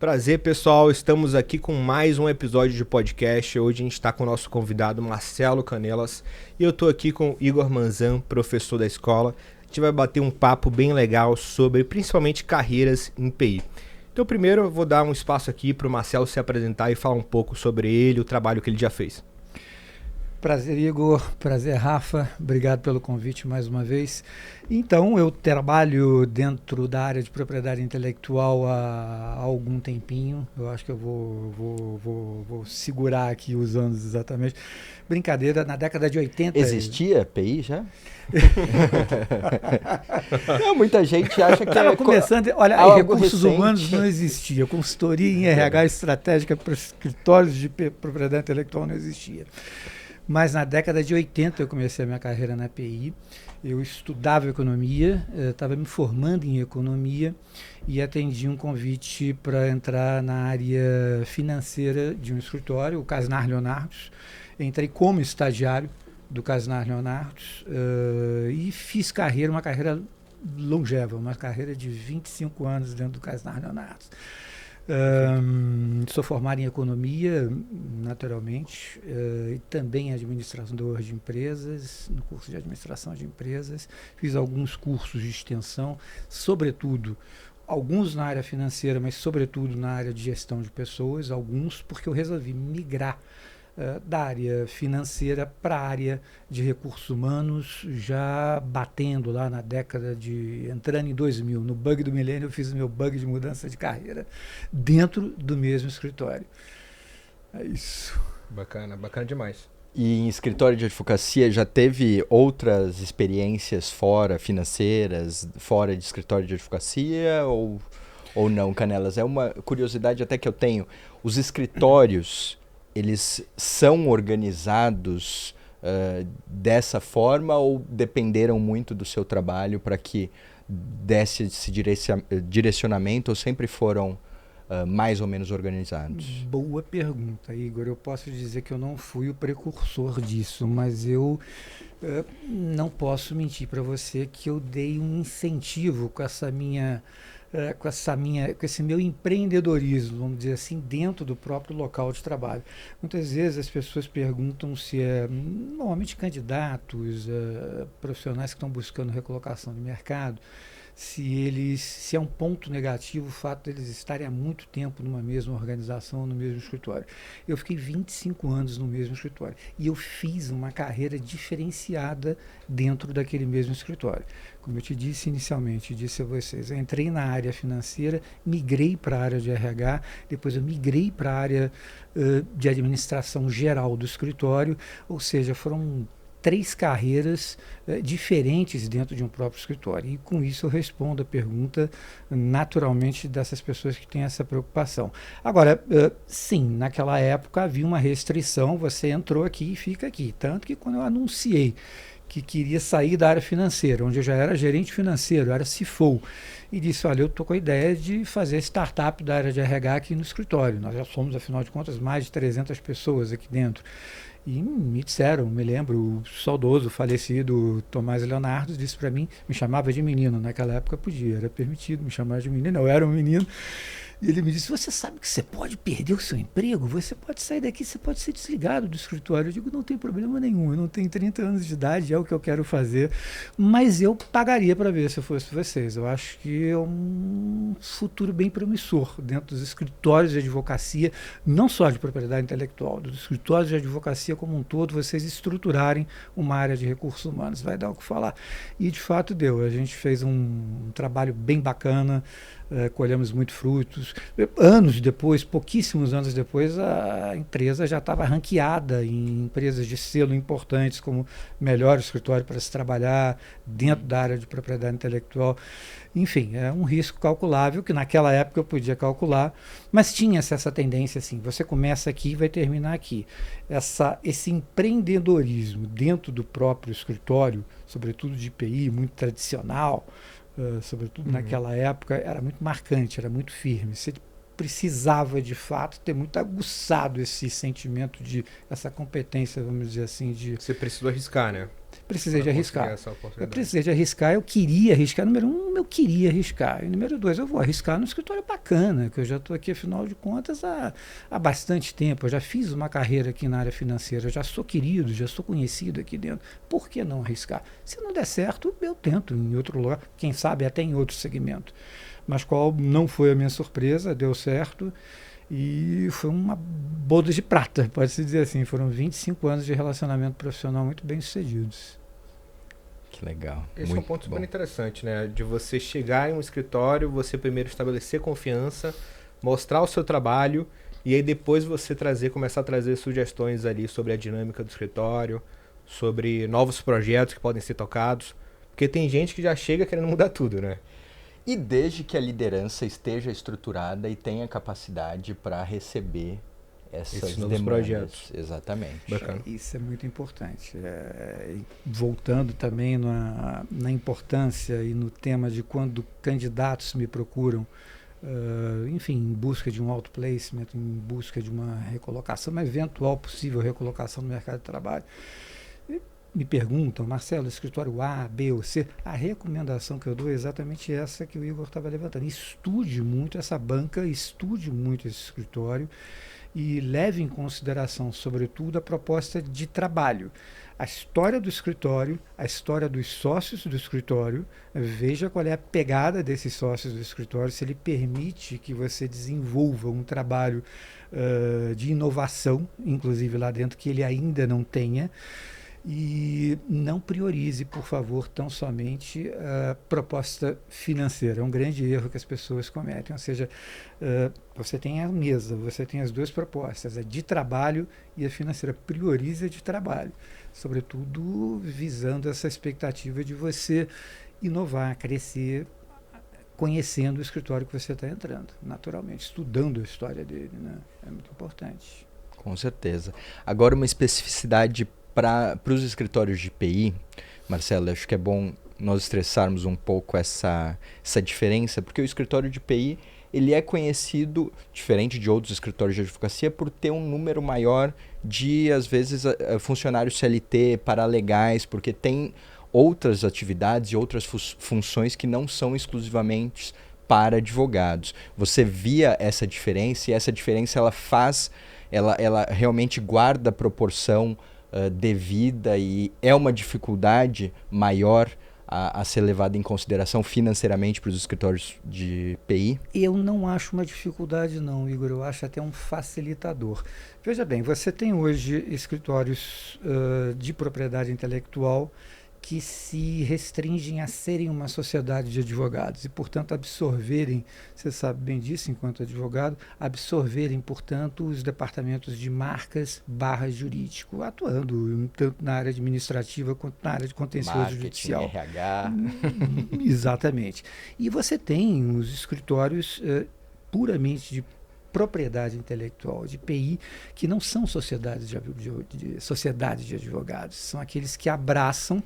Prazer, pessoal. Estamos aqui com mais um episódio de podcast. Hoje a gente está com o nosso convidado Marcelo Canelas e eu estou aqui com o Igor Manzan, professor da escola. A gente vai bater um papo bem legal sobre principalmente carreiras em PI. Então, primeiro eu vou dar um espaço aqui para o Marcelo se apresentar e falar um pouco sobre ele, o trabalho que ele já fez. Prazer, Igor. Prazer, Rafa. Obrigado pelo convite mais uma vez. Então, eu trabalho dentro da área de propriedade intelectual há algum tempinho. Eu acho que eu vou segurar aqui os anos exatamente. Brincadeira, na década de 80... Existia PI já? Não, muita gente acha que estava começando. Olha, em recursos humanos não existia. Consultoria em RH estratégica para escritórios de propriedade intelectual não existia. Mas na década de 80 eu comecei a minha carreira na PI. Eu estudava economia, estava me formando em economia e atendi um convite para entrar na área financeira de um escritório, o Casnar Leonardos. Entrei como estagiário do Casnar Leonardos e fiz uma carreira longeva, uma carreira de 25 anos dentro do Casnar Leonardos. Sou formado em economia, naturalmente, e também em administração de empresas, no curso de administração de empresas. Fiz alguns cursos de extensão, sobretudo, alguns na área financeira, mas sobretudo na área de gestão de pessoas, alguns porque eu resolvi migrar da área financeira para a área de recursos humanos, já batendo lá na década de... entrando em 2000, no bug do milênio, eu fiz o meu bug de mudança de carreira dentro do mesmo escritório. É isso. Bacana, bacana demais. E em escritório de advocacia já teve outras experiências fora financeiras, fora de escritório de advocacia ou não, Canelas? É uma curiosidade até que eu tenho. Os escritórios... eles são organizados dessa forma ou dependeram muito do seu trabalho para que desse esse direcionamento ou sempre foram mais ou menos organizados? Boa pergunta, Igor. Eu posso dizer que eu não fui o precursor disso, mas eu não posso mentir para você que eu dei um incentivo com esse meu empreendedorismo, vamos dizer assim, dentro do próprio local de trabalho. Muitas vezes as pessoas perguntam se normalmente candidatos, profissionais que estão buscando recolocação no mercado, se é um ponto negativo o fato deles estarem há muito tempo numa mesma organização, no mesmo escritório. Eu fiquei 25 anos no mesmo escritório e eu fiz uma carreira diferenciada dentro daquele mesmo escritório. Como eu te disse inicialmente, disse a vocês, eu entrei na área financeira, migrei para a área de RH, depois eu migrei para a área de administração geral do escritório, ou seja, foram 3 carreiras diferentes dentro de um próprio escritório. E com isso eu respondo a pergunta naturalmente dessas pessoas que têm essa preocupação. Agora, sim, naquela época havia uma restrição, você entrou aqui e fica aqui. Tanto que quando eu anunciei que queria sair da área financeira, onde eu já era gerente financeiro, era CFO, e disse, olha, eu estou com a ideia de fazer startup da área de RH aqui no escritório. Nós já somos, afinal de contas, mais de 300 pessoas aqui dentro. E me disseram, me lembro, o saudoso, falecido Tomás Leonardo disse para mim, me chamava de menino, naquela época podia, era permitido me chamar de menino, eu era um menino, e ele me disse, você sabe que você pode perder o seu emprego, você pode sair daqui, você pode ser desligado do escritório. Eu digo, não tem problema nenhum, eu não tenho 30 anos de idade, é o que eu quero fazer, mas eu pagaria para ver se eu fosse vocês. Eu acho que é um futuro bem promissor dentro dos escritórios de advocacia, não só de propriedade intelectual, dos escritórios de advocacia como um todo, vocês estruturarem uma área de recursos humanos, vai dar o que falar. E de fato deu, a gente fez um trabalho bem bacana, colhemos muito frutos. Anos depois, pouquíssimos anos depois, a empresa já estava ranqueada em empresas de selo importantes como melhor escritório para se trabalhar dentro da área de propriedade intelectual. Enfim, é um risco calculável que naquela época eu podia calcular, mas tinha essa tendência assim, você começa aqui e vai terminar aqui. Esse empreendedorismo dentro do próprio escritório, sobretudo de IPI, muito tradicional, sobretudo naquela época, era muito marcante, era muito firme. Você precisava, de fato, ter muito aguçado esse sentimento essa competência, vamos dizer assim, de... Você precisou arriscar, né? precisei de arriscar. Essa Eu oportunidade. precisei de arriscar, eu queria arriscar. Número 1, eu queria arriscar. E número 2, eu vou arriscar no escritório bacana, que eu já estou aqui, afinal de contas, há bastante tempo. Eu já fiz uma carreira aqui na área financeira, eu já sou querido, já sou conhecido aqui dentro. Por que não arriscar? Se não der certo, eu tento em outro lugar, quem sabe até em outro segmento. Mas qual não foi a minha surpresa, deu certo. E foi uma boda de prata, pode-se dizer assim. Foram 25 anos de relacionamento profissional muito bem sucedidos. Que legal. Esse muito é um ponto bom. super interessante, né? De você chegar em um escritório, você primeiro estabelecer confiança, mostrar o seu trabalho e aí depois você começar a trazer sugestões ali sobre a dinâmica do escritório, sobre novos projetos que podem ser tocados. Porque tem gente que já chega querendo mudar tudo, né? E desde que a liderança esteja estruturada e tenha capacidade para receber essas Esses novos demandas. projetos. Exatamente. Bacana. Isso é muito importante. Voltando também na importância e no tema de quando candidatos me procuram, enfim, em busca de um outplacement, em busca de uma recolocação, uma eventual possível recolocação no mercado de trabalho, me perguntam, Marcelo, escritório A, B ou C, a recomendação que eu dou é exatamente essa que o Igor estava levantando. Estude muito essa banca, estude muito esse escritório e leve em consideração, sobretudo, a proposta de trabalho. A história do escritório, a história dos sócios do escritório, veja qual é a pegada desses sócios do escritório, se ele permite que você desenvolva um trabalho de inovação, inclusive lá dentro, que ele ainda não tenha. E não priorize, por favor, tão somente a proposta financeira. É um grande erro que as pessoas cometem. Ou seja, você tem a mesa, você tem as duas propostas, a de trabalho e a financeira. Priorize a de trabalho, sobretudo visando essa expectativa de você inovar, crescer, conhecendo o escritório que você está entrando, naturalmente, estudando a história dele, né? É muito importante. Com certeza. Agora, uma especificidade para os escritórios de PI, Marcelo, acho que é bom nós estressarmos um pouco essa diferença, porque o escritório de PI ele é conhecido, diferente de outros escritórios de advocacia, por ter um número maior de, às vezes, funcionários CLT, paralegais, porque tem outras atividades e outras funções que não são exclusivamente para advogados. Você via essa diferença e essa diferença ela realmente guarda a proporção devida e é uma dificuldade maior a ser levada em consideração financeiramente para os escritórios de PI? Eu não acho uma dificuldade não, Igor, eu acho até um facilitador. Veja bem, você tem hoje escritórios de propriedade intelectual que se restringem a serem uma sociedade de advogados e, portanto, absorverem, você sabe bem disso enquanto advogado, absorverem, portanto, os departamentos de marcas / jurídico, atuando tanto na área administrativa quanto na área de contencioso Marketing, judicial. RH. Exatamente. E você tem os escritórios puramente de propriedade intelectual, de PI, que não são sociedades de advogados, são aqueles que abraçam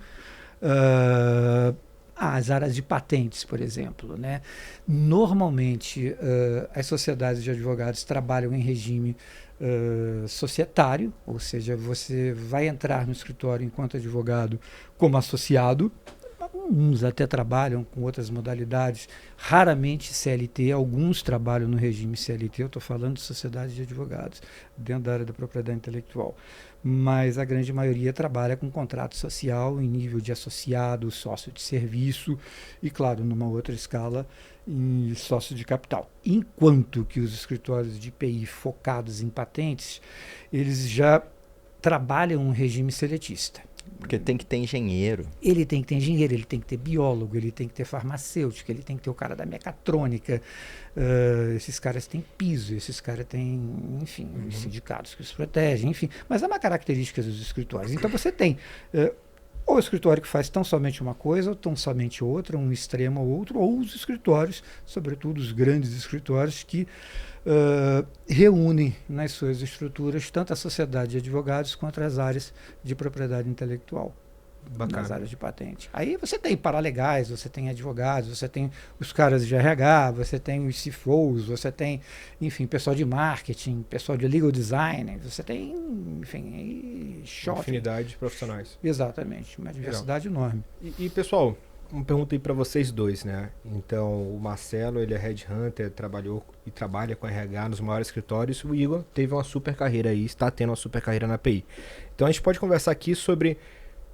as áreas de patentes, por exemplo, né? Normalmente, as sociedades de advogados trabalham em regime societário, ou seja, você vai entrar no escritório enquanto advogado como associado. Uns até trabalham com outras modalidades, raramente CLT, alguns trabalham no regime CLT, eu estou falando de sociedades de advogados, dentro da área da propriedade intelectual. Mas a grande maioria trabalha com contrato social em nível de associado, sócio de serviço e, claro, numa outra escala, em sócio de capital. Enquanto que os escritórios de PI focados em patentes, eles já trabalham um regime seletista. Porque tem que ter engenheiro. Ele tem que ter engenheiro, ele tem que ter biólogo, ele tem que ter farmacêutico, ele tem que ter o cara da mecatrônica. Esses caras têm piso, esses caras têm, enfim, os sindicatos que os protegem, enfim. Mas é uma característica dos escritórios. Então você tem ou o escritório que faz tão somente uma coisa, ou tão somente outra, um extremo ou outro, ou os escritórios, sobretudo os grandes escritórios que reúnem nas suas estruturas tanto a sociedade de advogados quanto as áreas de propriedade intelectual. Bacana. nas áreas de patente. Aí você tem paralegais, você tem advogados, você tem os caras de RH, você tem os CFOs, você tem, enfim, pessoal de marketing, pessoal de legal design, você tem, enfim, shopping. Infinidade de profissionais. Exatamente, uma diversidade enorme. E, pessoal, uma pergunta aí para vocês dois, né? Então, o Marcelo, ele é headhunter, trabalhou e trabalha com RH nos maiores escritórios. O Igor teve uma super carreira aí, está tendo uma super carreira na API. Então, a gente pode conversar aqui sobre,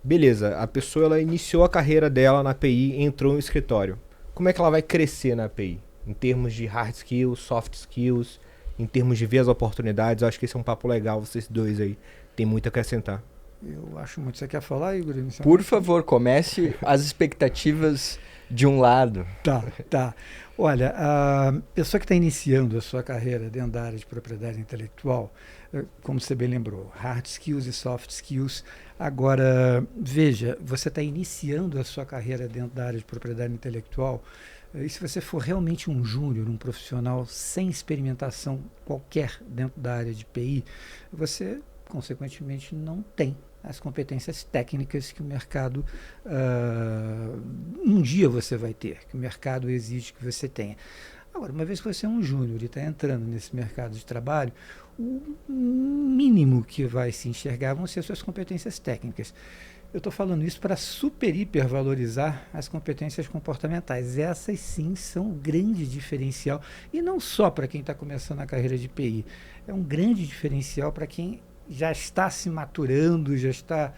beleza, a pessoa ela iniciou a carreira dela na API, entrou no escritório. Como é que ela vai crescer na API? Em termos de hard skills, soft skills, em termos de ver as oportunidades. Eu acho que esse é um papo legal, vocês dois aí. Tem muito a acrescentar. Eu acho muito. Você quer falar, Igor? Por favor, comece as expectativas de um lado. Tá. Olha, a pessoa que está iniciando a sua carreira dentro da área de propriedade intelectual, como você bem lembrou, hard skills e soft skills. Agora, veja, você está iniciando a sua carreira dentro da área de propriedade intelectual, e se você for realmente um júnior, um profissional sem experimentação qualquer dentro da área de PI, você, consequentemente, não tem as competências técnicas que o mercado um dia você vai ter, que o mercado exige que você tenha. Agora, uma vez que você é um júnior e está entrando nesse mercado de trabalho, o mínimo que vai se enxergar vão ser suas competências técnicas. Eu estou falando isso para super, hiper valorizar as competências comportamentais. Essas sim são um grande diferencial, e não só para quem está começando a carreira de PI, é um grande diferencial para quem já está se maturando, já está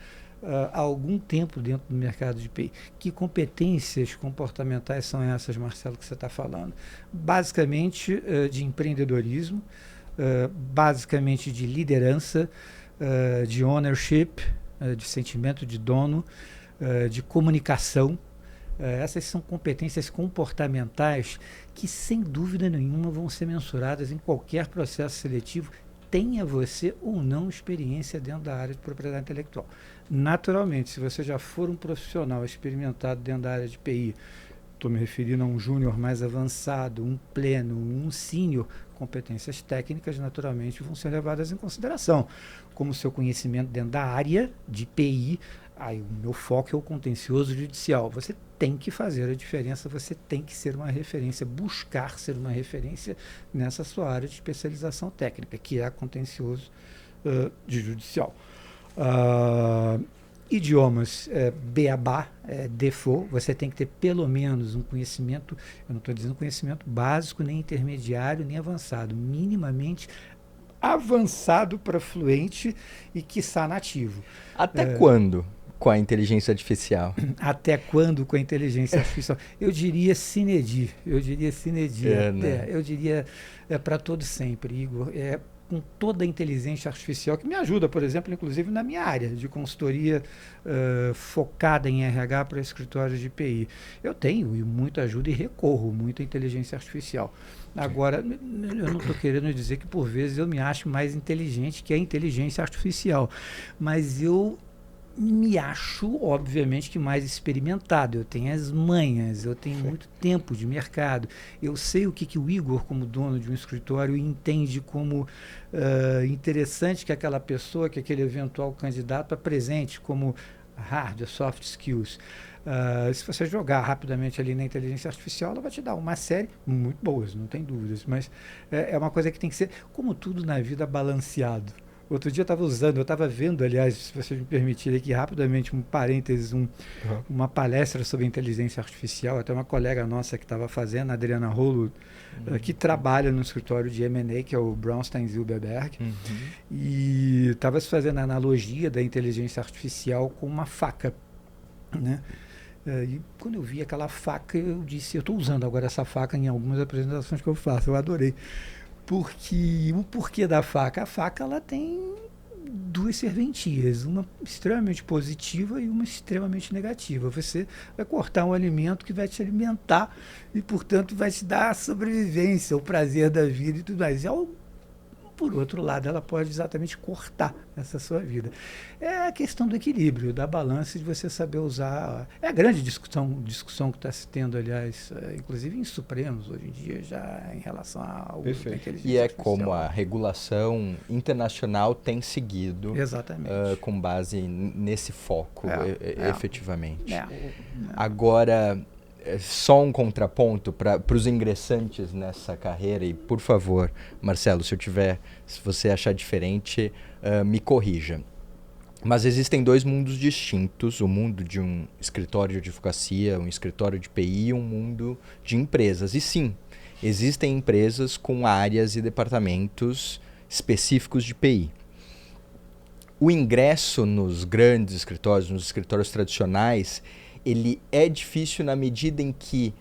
há algum tempo dentro do mercado de PI. Que competências comportamentais são essas, Marcelo, que você está falando? Basicamente de empreendedorismo, basicamente de liderança, de ownership, de sentimento de dono, de comunicação. Essas são competências comportamentais que, sem dúvida nenhuma, vão ser mensuradas em qualquer processo seletivo, tenha você ou não experiência dentro da área de propriedade intelectual. Naturalmente, se você já for um profissional experimentado dentro da área de PI, estou me referindo a um júnior mais avançado, um pleno, um sênior, competências técnicas naturalmente vão ser levadas em consideração, como seu conhecimento dentro da área de PI. Aí o meu foco é o contencioso judicial. Você tem que fazer a diferença, você tem que ser uma referência, buscar ser uma referência nessa sua área de especialização técnica, que é contencioso de judicial. Idiomas, beabá, default, você tem que ter pelo menos um conhecimento, eu não estou dizendo conhecimento básico, nem intermediário, nem avançado, minimamente avançado para fluente e quiçá nativo. Até quando com a inteligência artificial? Até quando com a inteligência artificial? Eu diria sine die, eu diria para todo sempre, Igor. Com toda a inteligência artificial, que me ajuda, por exemplo, inclusive na minha área de consultoria focada em RH para escritórios de PI. Eu tenho muita ajuda e recorro muito à inteligência artificial. Agora, eu não estou querendo dizer que por vezes eu me acho mais inteligente que a inteligência artificial, mas eu me acho, obviamente, que mais experimentado. Eu tenho as manhas, eu tenho muito tempo de mercado. Eu sei o que o Igor, como dono de um escritório, entende como interessante que aquela pessoa, que aquele eventual candidato apresente como hard, soft skills. Se você jogar rapidamente ali na inteligência artificial, ela vai te dar uma série muito boas, não tem dúvidas, mas é uma coisa que tem que ser, como tudo na vida, balanceado. Outro dia eu estava vendo, aliás, se vocês me permitirem aqui rapidamente um parênteses, uma palestra sobre inteligência artificial, até uma colega nossa que estava fazendo, a Adriana Rolo, que trabalha no escritório de M&A, que é o Braunstein Silberberg, e estava se fazendo a analogia da inteligência artificial com uma faca, né? E quando eu vi aquela faca, eu disse, eu estou usando agora essa faca em algumas apresentações que eu faço, eu adorei. Porque o porquê da faca? A faca ela tem duas serventias, uma extremamente positiva e uma extremamente negativa. Você vai cortar um alimento que vai te alimentar e, portanto, vai te dar a sobrevivência, o prazer da vida e tudo mais. Por outro lado, ela pode exatamente cortar essa sua vida. É a questão do equilíbrio, da balança, de você saber usar. É a grande discussão que está se tendo, aliás, inclusive em Supremos, hoje em dia, já em relação ao uso da inteligência E é artificial. como a regulação internacional tem seguido, exatamente, com base nesse foco, efetivamente. Agora, só um contraponto para os ingressantes nessa carreira, e por favor, Marcelo, se você achar diferente, me corrija. Mas existem dois mundos distintos, o mundo de um escritório de advocacia, um escritório de PI e um mundo de empresas. E sim, existem empresas com áreas e departamentos específicos de PI. O ingresso nos grandes escritórios, nos escritórios tradicionais, ele é difícil na medida em que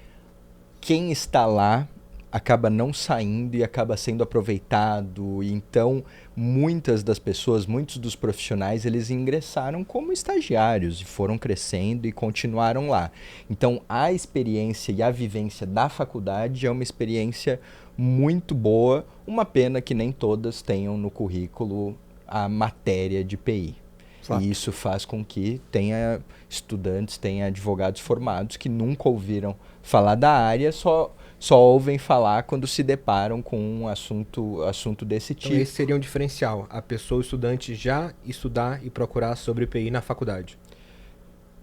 quem está lá acaba não saindo e acaba sendo aproveitado. E então, muitas das pessoas, muitos dos profissionais, eles ingressaram como estagiários e foram crescendo e continuaram lá. Então, a experiência e a vivência da faculdade é uma experiência muito boa. Uma pena que nem todas tenham no currículo a matéria de PI. Fato. E isso faz com que tenha estudantes, tenha advogados formados que nunca ouviram falar da área, só ouvem falar quando se deparam com um assunto desse tipo. Então esse seria um diferencial, a pessoa, o estudante, já estudar e procurar sobre PI na faculdade.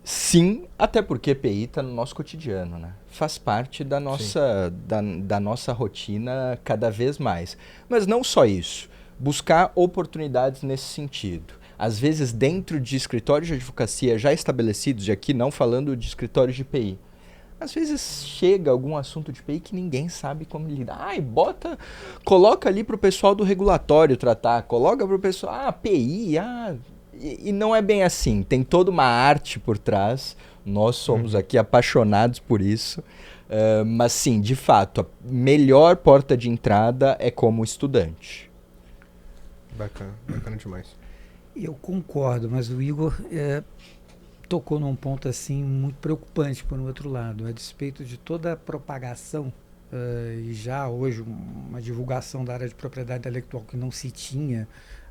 Sim, até porque PI está no nosso cotidiano, né? Faz parte da nossa rotina cada vez mais. Mas não só isso, buscar oportunidades nesse sentido. Às vezes, dentro de escritórios de advocacia já estabelecidos, e aqui não falando de escritórios de PI, às vezes chega algum assunto de PI que ninguém sabe como lidar. Coloca ali para o pessoal do regulatório tratar, coloca para o pessoal, PI, e não é bem assim. Tem toda uma arte por trás, nós somos aqui apaixonados por isso, mas sim, de fato, a melhor porta de entrada é como estudante. Bacana demais. Eu concordo, mas o Igor tocou num ponto assim muito preocupante por um outro lado. A despeito de toda a propagação e já hoje uma divulgação da área de propriedade intelectual que não se tinha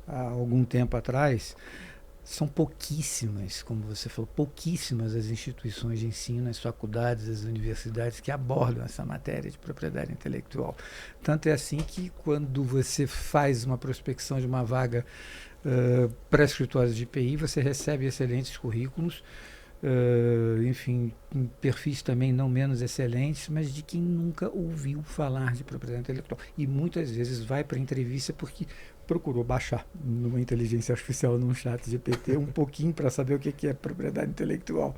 há algum tempo atrás, são pouquíssimas, como você falou, pouquíssimas as instituições de ensino, as faculdades, as universidades que abordam essa matéria de propriedade intelectual. Tanto é assim que quando você faz uma prospecção de uma vaga para escritórios de PI, você recebe excelentes currículos, enfim, perfis também não menos excelentes, mas de quem nunca ouviu falar de propriedade intelectual. E muitas vezes vai para a entrevista porque procurou baixar numa inteligência artificial, num chat GPT, um pouquinho para saber o que é propriedade intelectual.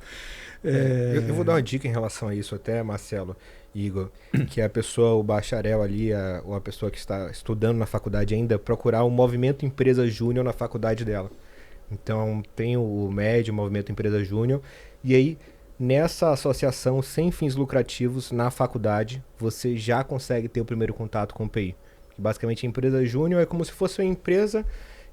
Eu vou dar uma dica em relação a isso até, Marcelo, Igor, que a pessoa, o bacharel ali, ou a pessoa que está estudando na faculdade ainda, procurar o Movimento Empresa Júnior na faculdade dela. Então, tem o MED, o Movimento Empresa Júnior, e aí, nessa associação sem fins lucrativos na faculdade, você já consegue ter o primeiro contato com o PI. Basicamente, a empresa júnior é como se fosse uma empresa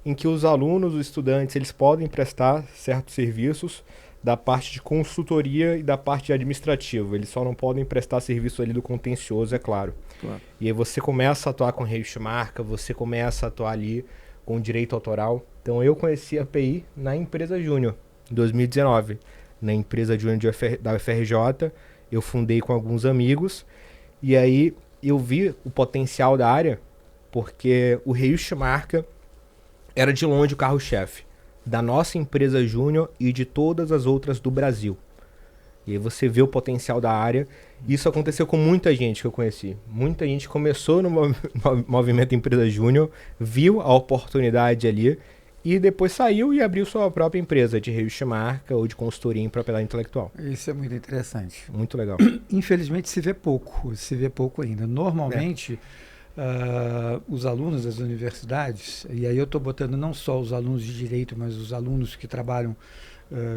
em que os alunos, os estudantes, eles podem prestar certos serviços da parte de consultoria e da parte de administrativo. Eles só não podem prestar serviço ali do contencioso, é claro. E aí você começa a atuar com registro de marca, você começa a atuar ali com direito autoral. Então eu conheci a PI na empresa júnior, em 2019. Na empresa júnior da UFRJ, eu fundei com alguns amigos. E aí eu vi o potencial da área, porque o registro de marca era de longe o carro-chefe da nossa empresa júnior e de todas as outras do Brasil. E aí você vê o potencial da área. Isso aconteceu com muita gente que eu conheci. Muita gente começou no movimento Empresa Júnior, viu a oportunidade ali e depois saiu e abriu sua própria empresa de registro de marca ou de consultoria em propriedade intelectual. Isso é muito interessante. Muito legal. Infelizmente se vê pouco ainda. Normalmente... os alunos das universidades, e aí eu estou botando não só os alunos de direito, mas os alunos que trabalham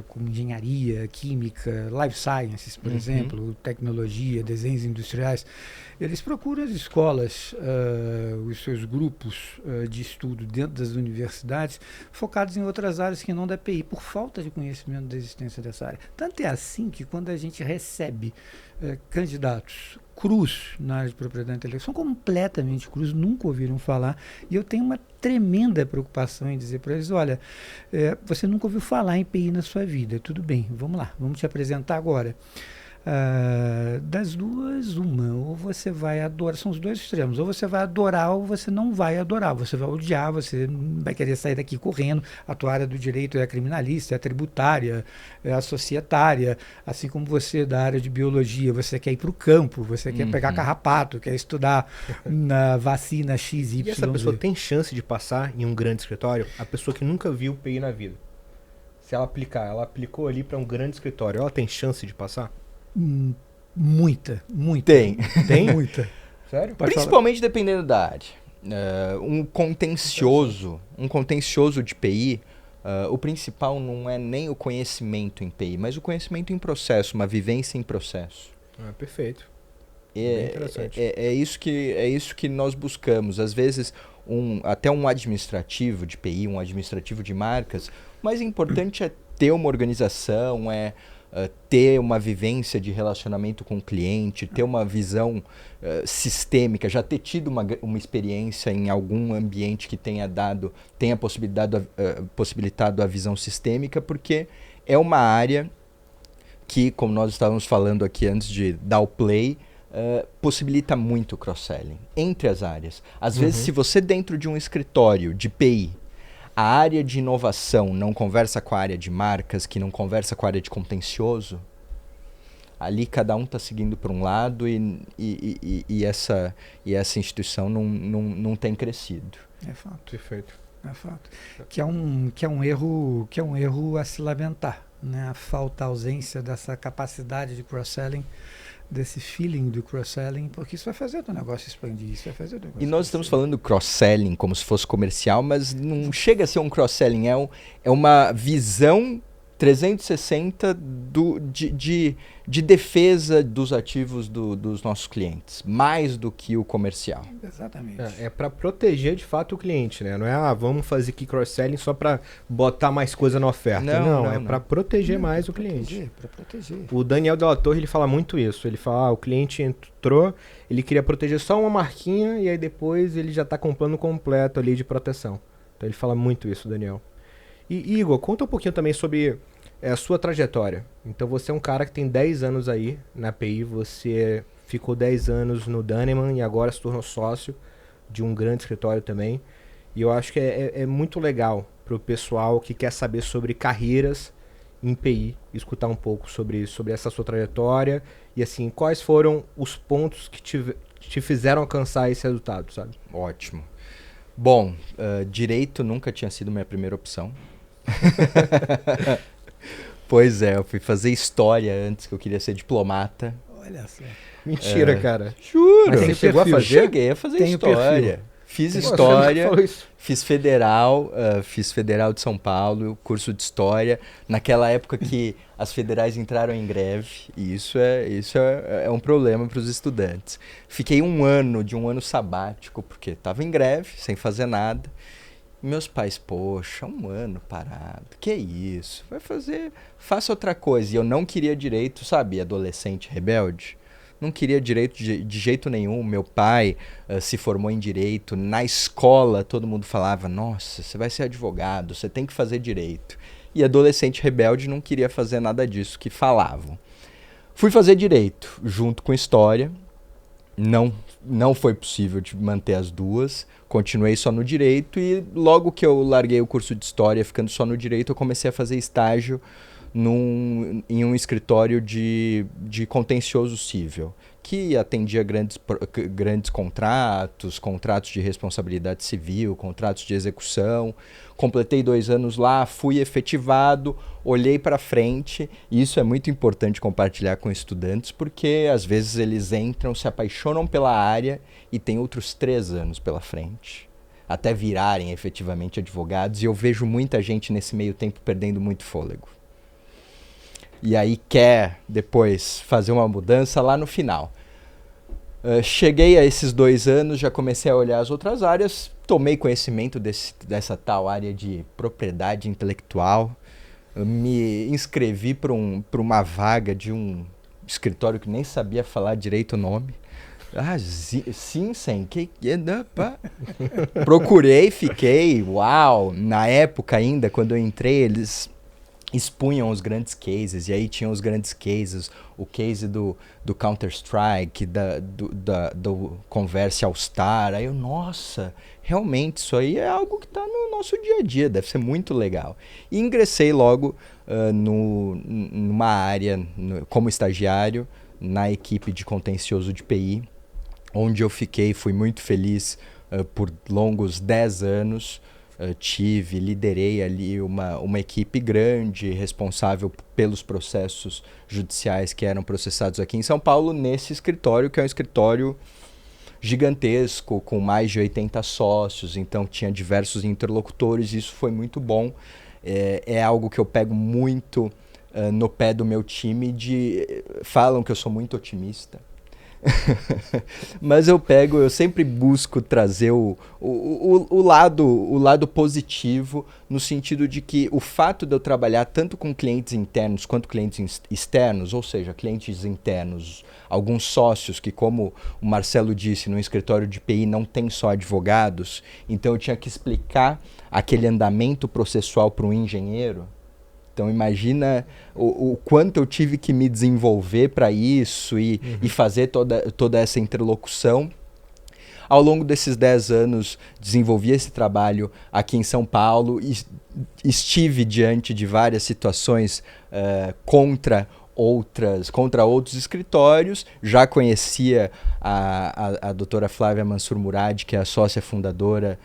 com engenharia, química, life sciences, por exemplo, tecnologia, desenhos industriais, eles procuram as escolas, os seus grupos de estudo dentro das universidades, focados em outras áreas que não da PI, por falta de conhecimento da existência dessa área. Tanto é assim que quando a gente recebe candidatos crus na área de propriedade intelectual, são completamente crus, nunca ouviram falar, e eu tenho uma tremenda preocupação em dizer para eles, olha, você nunca ouviu falar em PI na sua vida, tudo bem, vamos lá, vamos te apresentar agora. Das duas, uma, ou você vai adorar, são os dois extremos, ou você vai adorar ou você não vai adorar, você vai odiar, você vai querer sair daqui correndo. A tua área do direito é a criminalista, é a tributária, é a societária, assim como você da área de biologia, você quer ir para o campo, você quer pegar carrapato, quer estudar na vacina XY. E essa pessoa tem chance de passar em um grande escritório? A pessoa que nunca viu PI na vida, se ela aplicou ali para um grande escritório, ela tem chance de passar? Muita. Tem? Muita. Sério? Principalmente dependendo da área. Um contencioso de PI, o principal não é nem o conhecimento em PI, mas o conhecimento em processo, uma vivência em processo. Perfeito. Bem interessante. É isso que nós buscamos. Às vezes, até um administrativo de PI, um administrativo de marcas, o mais importante é ter uma organização, ter uma vivência de relacionamento com o cliente, ter uma visão sistêmica, já ter tido uma experiência em algum ambiente que tenha possibilitado a visão sistêmica, porque é uma área que, como nós estávamos falando aqui antes de dar o play, possibilita muito cross-selling entre as áreas. Às vezes, se você dentro de um escritório de PI, a área de inovação não conversa com a área de marcas, que não conversa com a área de contencioso, ali cada um está seguindo para um lado e essa instituição não tem crescido. É fato. Perfeito. É fato. Que é um erro a se lamentar, né? A ausência dessa capacidade de cross-selling, desse feeling do cross-selling, porque isso vai fazer o teu negócio expandir, isso vai fazer o teu negócio. E nós estamos falando cross-selling como se fosse comercial, mas não chega a ser um cross-selling, é uma visão 360 de defesa dos ativos dos nossos clientes, mais do que o comercial. Exatamente. É para proteger de fato o cliente, né? Não é, vamos fazer aqui cross-selling só para botar mais coisa na oferta. Não, é para proteger mais o cliente. Para proteger. O Daniel Della Torre, ele fala muito isso. Ele fala, o cliente entrou, ele queria proteger só uma marquinha e aí depois ele já está com um plano completo ali de proteção. Então ele fala muito isso, Daniel. E Igor, conta um pouquinho também sobre a sua trajetória. Então você é um cara que tem 10 anos aí na API, você ficou 10 anos no Daneman e agora se tornou sócio de um grande escritório também. E eu acho que é muito legal para o pessoal que quer saber sobre carreiras em PI, escutar um pouco sobre essa sua trajetória e assim, quais foram os pontos que te fizeram alcançar esse resultado, sabe? Ótimo. Bom, direito nunca tinha sido minha primeira opção. Pois é, eu fui fazer história antes, que eu queria ser diplomata. Olha só. Mentira, cara. Juro. Mas você chegou a fazer? Cheguei a fazer história. Fiz história, fiz federal de São Paulo, curso de história. Naquela época que as federais entraram em greve, e isso é um problema para os estudantes. Fiquei um ano sabático, porque estava em greve, sem fazer nada. Meus pais, poxa, um ano parado, que isso? Faça outra coisa. E eu não queria direito, sabe, adolescente rebelde. Não queria direito de jeito nenhum. Meu pai se formou em direito. Na escola, todo mundo falava, nossa, você vai ser advogado, você tem que fazer direito. E adolescente rebelde não queria fazer nada disso que falavam. Fui fazer direito, junto com história. Não foi possível de manter as duas. Continuei só no direito e logo que eu larguei o curso de história, ficando só no direito, eu comecei a fazer estágio em um escritório de contencioso civil, que atendia grandes contratos de responsabilidade civil, contratos de execução. Completei 2 anos lá, fui efetivado, olhei para frente, e isso é muito importante compartilhar com estudantes, porque às vezes eles entram, se apaixonam pela área e tem outros 3 anos pela frente, até virarem efetivamente advogados, e eu vejo muita gente nesse meio tempo perdendo muito fôlego. E aí quer depois fazer uma mudança lá no final. Cheguei a esses 2 anos, já comecei a olhar as outras áreas, tomei conhecimento dessa tal área de propriedade intelectual, me inscrevi para uma vaga de um escritório que nem sabia falar direito o nome. Simpson, procurei, fiquei, uau, na época ainda, quando eu entrei, eles expunham os grandes cases, e aí tinham os grandes cases, o case do Counter-Strike, do Converse All-Star, aí eu, nossa, realmente isso aí é algo que está no nosso dia a dia, deve ser muito legal. E ingressei logo numa área, como estagiário, na equipe de contencioso de PI, onde eu fui muito feliz por longos 10 anos. Liderei ali uma equipe grande, responsável pelos processos judiciais que eram processados aqui em São Paulo, nesse escritório, que é um escritório gigantesco, com mais de 80 sócios, então tinha diversos interlocutores, e isso foi muito bom. É algo que eu pego muito no pé do meu time, falam que eu sou muito otimista, mas eu sempre busco trazer o lado positivo, no sentido de que o fato de eu trabalhar tanto com clientes internos quanto clientes externos, ou seja, clientes internos, alguns sócios que, como o Marcelo disse, no escritório de PI não tem só advogados, então eu tinha que explicar aquele andamento processual para um engenheiro. Então imagina o quanto eu tive que me desenvolver para isso e fazer toda essa interlocução. Ao longo desses 10 anos, desenvolvi esse trabalho aqui em São Paulo e estive diante de várias situações contra outros escritórios. Já conhecia a doutora Flávia Mansur Murad, que é a sócia fundadora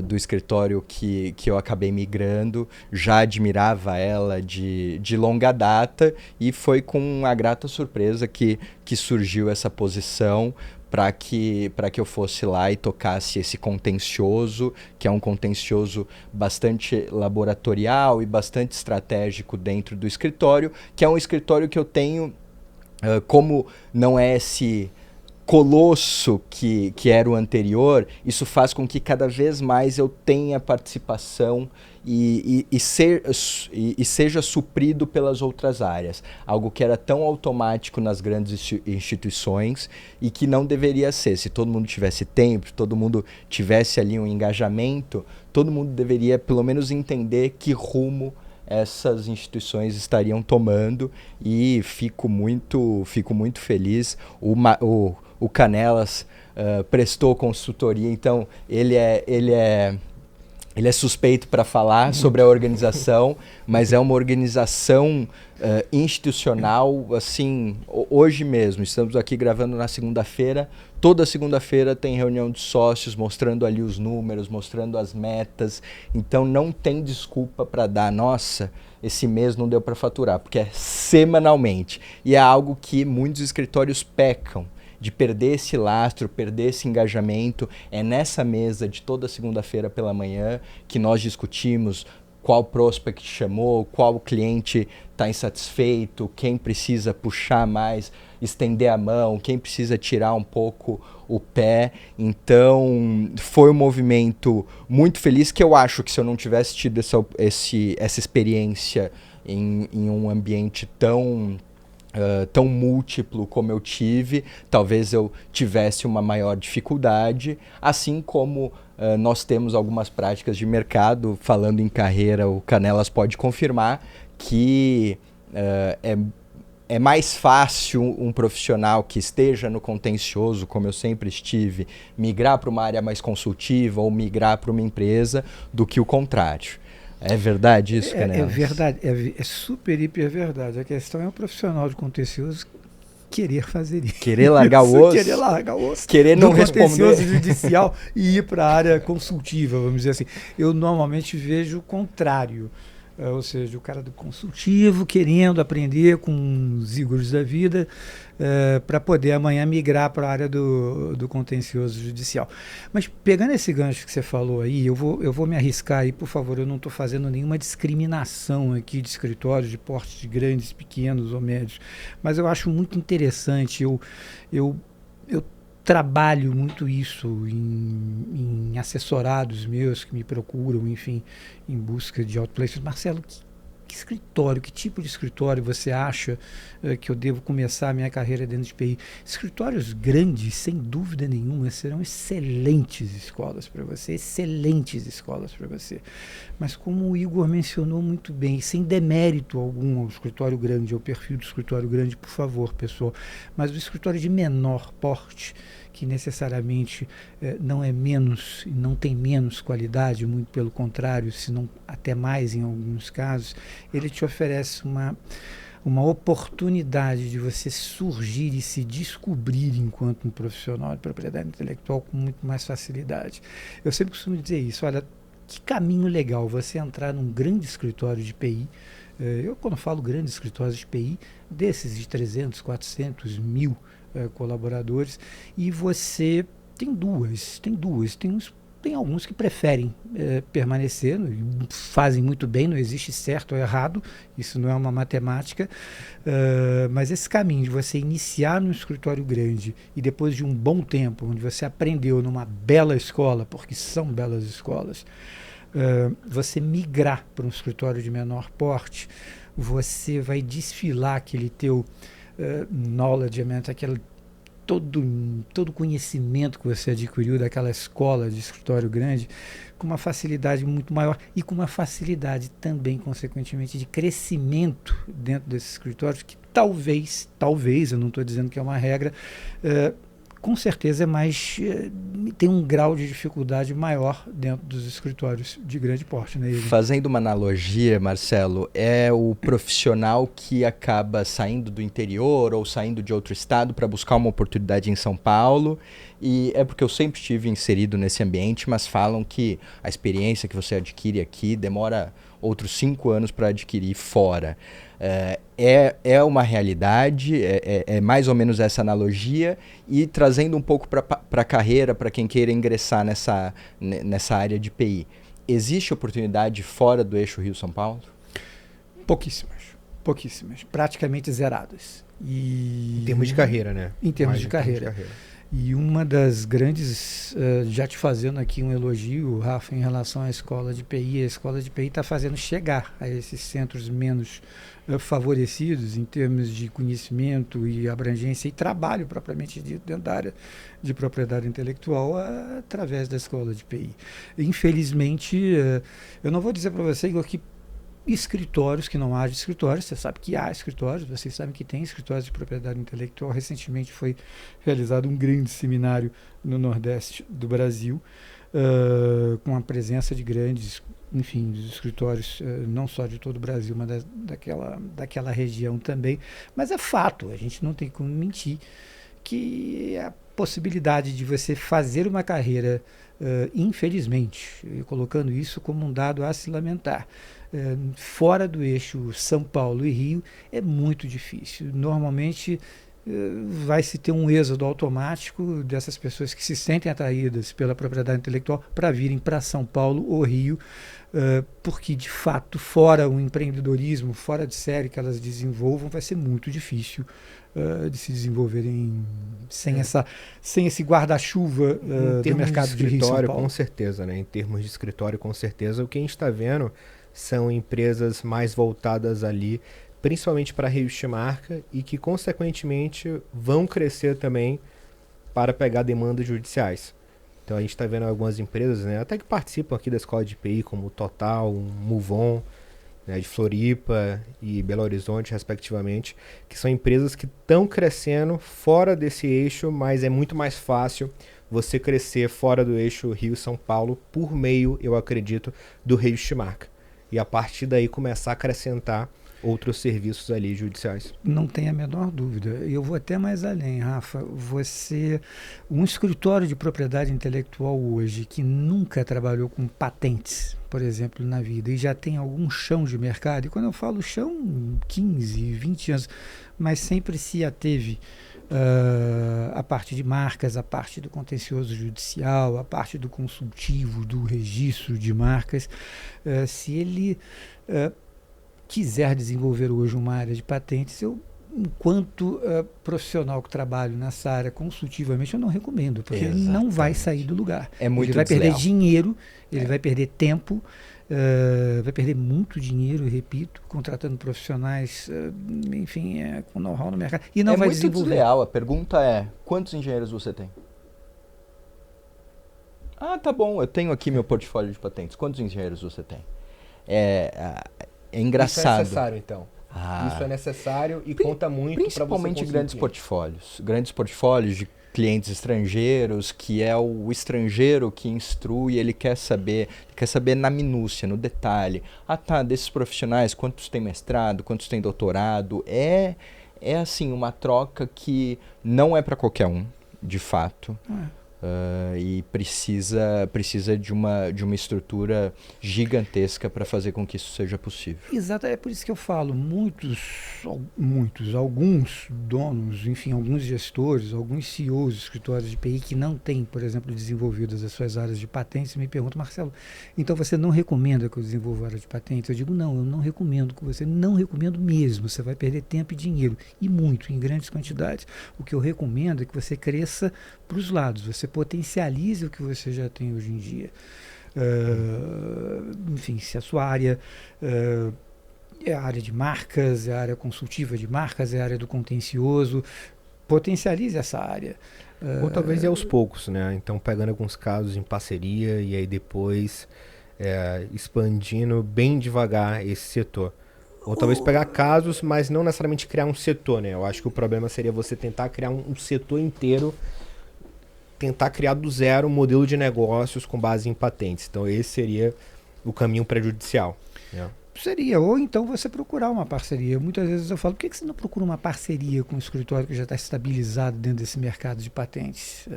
do escritório que eu acabei migrando, já admirava ela de longa data, e foi com a grata surpresa que surgiu essa posição para que eu fosse lá e tocasse esse contencioso, que é um contencioso bastante laboratorial e bastante estratégico dentro do escritório, que é um escritório que eu tenho, como não é esse colosso que era o anterior, isso faz com que cada vez mais eu tenha participação e seja suprido pelas outras áreas. Algo que era tão automático nas grandes instituições e que não deveria ser. Se todo mundo tivesse tempo, todo mundo tivesse ali um engajamento, todo mundo deveria pelo menos entender que rumo essas instituições estariam tomando, e fico muito feliz. O Canelas prestou consultoria, então ele é suspeito para falar sobre a organização, mas é uma organização institucional, assim, hoje mesmo, estamos aqui gravando na segunda-feira, toda segunda-feira tem reunião de sócios, mostrando ali os números, mostrando as metas, então não tem desculpa para dar, nossa, esse mês não deu para faturar, porque é semanalmente, e é algo que muitos escritórios pecam, de perder esse lastro, perder esse engajamento. É nessa mesa de toda segunda-feira pela manhã que nós discutimos qual prospect chamou, qual cliente está insatisfeito, quem precisa puxar mais, estender a mão, quem precisa tirar um pouco o pé. Então, foi um movimento muito feliz, que eu acho que se eu não tivesse tido essa experiência em um ambiente tão múltiplo como eu tive, talvez eu tivesse uma maior dificuldade, assim como nós temos algumas práticas de mercado. Falando em carreira, o Canelas pode confirmar que é mais fácil um profissional que esteja no contencioso, como eu sempre estive, migrar para uma área mais consultiva ou migrar para uma empresa, do que o contrário. É verdade isso, Canelas? É verdade, é super, hiper verdade. A questão é o profissional de contencioso querer fazer isso. Querer largar o osso. Querer largar o osso. Querer não responder. Contencioso judicial e ir para a área consultiva, vamos dizer assim. Eu normalmente vejo o contrário. Ou seja, o cara do consultivo querendo aprender com os ígoros da vida para poder amanhã migrar para a área do contencioso judicial. Mas pegando esse gancho que você falou aí, eu vou me arriscar aí, por favor, eu não estou fazendo nenhuma discriminação aqui de escritórios de portes grandes, pequenos ou médios, mas eu acho muito interessante, eu trabalho muito isso em assessorados meus que me procuram, enfim, em busca de outplaces. Marcelo, que escritório, que tipo de escritório você acha que eu devo começar a minha carreira dentro de TI? Escritórios grandes, sem dúvida nenhuma, serão excelentes escolas para você, excelentes escolas para você. Mas como o Igor mencionou muito bem, sem demérito algum ao escritório grande, ao perfil do escritório grande, por favor, pessoal, mas o escritório de menor porte, que necessariamente não é menos, não tem menos qualidade, muito pelo contrário, se não até mais em alguns casos, ele te oferece uma oportunidade de você surgir e se descobrir enquanto um profissional de propriedade intelectual com muito mais facilidade. Eu sempre costumo dizer isso, olha, que caminho legal você entrar num grande escritório de PI. Eu, quando falo grandes escritórios de PI, desses de 300, 400, 1000 colaboradores, e você tem alguns que preferem permanecer, fazem muito bem, não existe certo ou errado, isso não é uma matemática, mas esse caminho de você iniciar num escritório grande e depois de um bom tempo, onde você aprendeu numa bela escola, porque são belas escolas, você migrar para um escritório de menor porte, você vai desfilar aquele teu knowledge, aquele todo conhecimento que você adquiriu daquela escola de escritório grande com uma facilidade muito maior e com uma facilidade também, consequentemente, de crescimento dentro desses escritórios que talvez, eu não estou dizendo que é uma regra, com certeza tem um grau de dificuldade maior dentro dos escritórios de grande porte, né? Fazendo uma analogia, Marcelo, é o profissional que acaba saindo do interior ou saindo de outro estado para buscar uma oportunidade em São Paulo, e é porque eu sempre estive inserido nesse ambiente, mas falam que a experiência que você adquire aqui demora outros 5 anos para adquirir fora. É uma realidade, é mais ou menos essa analogia, e trazendo um pouco para a carreira, para quem queira ingressar nessa área de PI. Existe oportunidade fora do eixo Rio-São Paulo? Pouquíssimas, praticamente zeradas. Em termos de carreira, né? Em termos de carreira. E uma das grandes, já te fazendo aqui um elogio, Rafa, em relação à escola de PI, a escola de PI está fazendo chegar a esses centros menos favorecidos em termos de conhecimento e abrangência e trabalho propriamente dito dentro da área de propriedade intelectual através da escola de PI. Infelizmente, eu não vou dizer para você, Igor, que escritórios, que não haja escritórios, você sabe que há escritórios, vocês sabem que tem escritórios de propriedade intelectual. Recentemente foi realizado um grande seminário no Nordeste do Brasil, com a presença de grandes, enfim, dos escritórios, não só de todo o Brasil, mas daquela região também. Mas é fato, a gente não tem como mentir, que a possibilidade de você fazer uma carreira, infelizmente, colocando isso como um dado a se lamentar, fora do eixo São Paulo e Rio, é muito difícil. Normalmente vai se ter um êxodo automático dessas pessoas que se sentem atraídas pela propriedade intelectual para virem para São Paulo ou Rio, porque de fato, fora o empreendedorismo, fora de série que elas desenvolvam, vai ser muito difícil de se desenvolverem sem esse guarda-chuva do mercado de Rio e São Paulo. Com certeza, né? Em termos de escritório, com certeza, o que a gente está vendo são empresas mais voltadas ali, principalmente para registro de marca, e que, consequentemente, vão crescer também para pegar demandas judiciais. Então, a gente está vendo algumas empresas, né, até que participam aqui da escola de PI, como o Total, o Muvon, né, de Floripa e Belo Horizonte, respectivamente, que são empresas que estão crescendo fora desse eixo, mas é muito mais fácil você crescer fora do eixo Rio-São Paulo por meio, eu acredito, do registro de marca. E a partir daí começar a acrescentar outros serviços ali judiciais. Não tem a menor dúvida. Eu vou até mais além, Rafa. Um escritório de propriedade intelectual hoje que nunca trabalhou com patentes, por exemplo, na vida, e já tem algum chão de mercado, e quando eu falo chão, 15, 20 anos, mas sempre se ateve a parte de marcas, a parte do contencioso judicial, a parte do consultivo, do registro de marcas, se ele quiser desenvolver hoje uma área de patentes, eu enquanto profissional que trabalho nessa área consultivamente, eu não recomendo, porque ele Exatamente. não vai sair do lugar. É muito Ele vai desleal. perder dinheiro, ele vai perder tempo, vai perder muito dinheiro, repito, contratando profissionais, enfim, com know-how no mercado, e não vai muito desenvolver. desleal. A pergunta é, quantos engenheiros você tem? Ah, tá bom, eu tenho aqui meu portfólio de patentes. Quantos engenheiros você tem? É engraçado. Isso é necessário, então. Isso é necessário e conta muito para você Principalmente conseguir grandes cliente. portfólios. Grandes portfólios de clientes estrangeiros, que é o estrangeiro que instrui, ele quer saber na minúcia, no detalhe. Ah, tá, desses profissionais, quantos têm mestrado, quantos têm doutorado? É assim, uma troca que não é para qualquer um, de fato. E precisa de uma estrutura gigantesca para fazer com que isso seja possível. Exato, é por isso que eu falo, alguns donos, enfim, alguns gestores, alguns CEOs de escritórios de PI que não têm, por exemplo, desenvolvidas as suas áreas de patentes, me perguntam, Marcelo, então você não recomenda que eu desenvolva a área de patentes? Eu digo, não, eu não recomendo que você, não recomendo mesmo, você vai perder tempo e dinheiro, e muito, em grandes quantidades. O que eu recomendo é que você cresça para os lados, você potencialize o que você já tem hoje em dia. Enfim, se a sua área é a área de marcas, é a área consultiva de marcas, é a área do contencioso, potencialize essa área. Ou talvez aos poucos, né? Então pegando alguns casos em parceria e aí depois expandindo bem devagar esse setor. Ou talvez pegar casos, mas não necessariamente criar um setor, né? Eu acho que o problema seria você tentar criar um setor inteiro, tentar criar do zero um modelo de negócios com base em patentes. Então esse seria o caminho prejudicial, né? Seria, ou então você procurar uma parceria. Muitas vezes eu falo, por que você não procura uma parceria com um escritório que já está estabilizado dentro desse mercado de patentes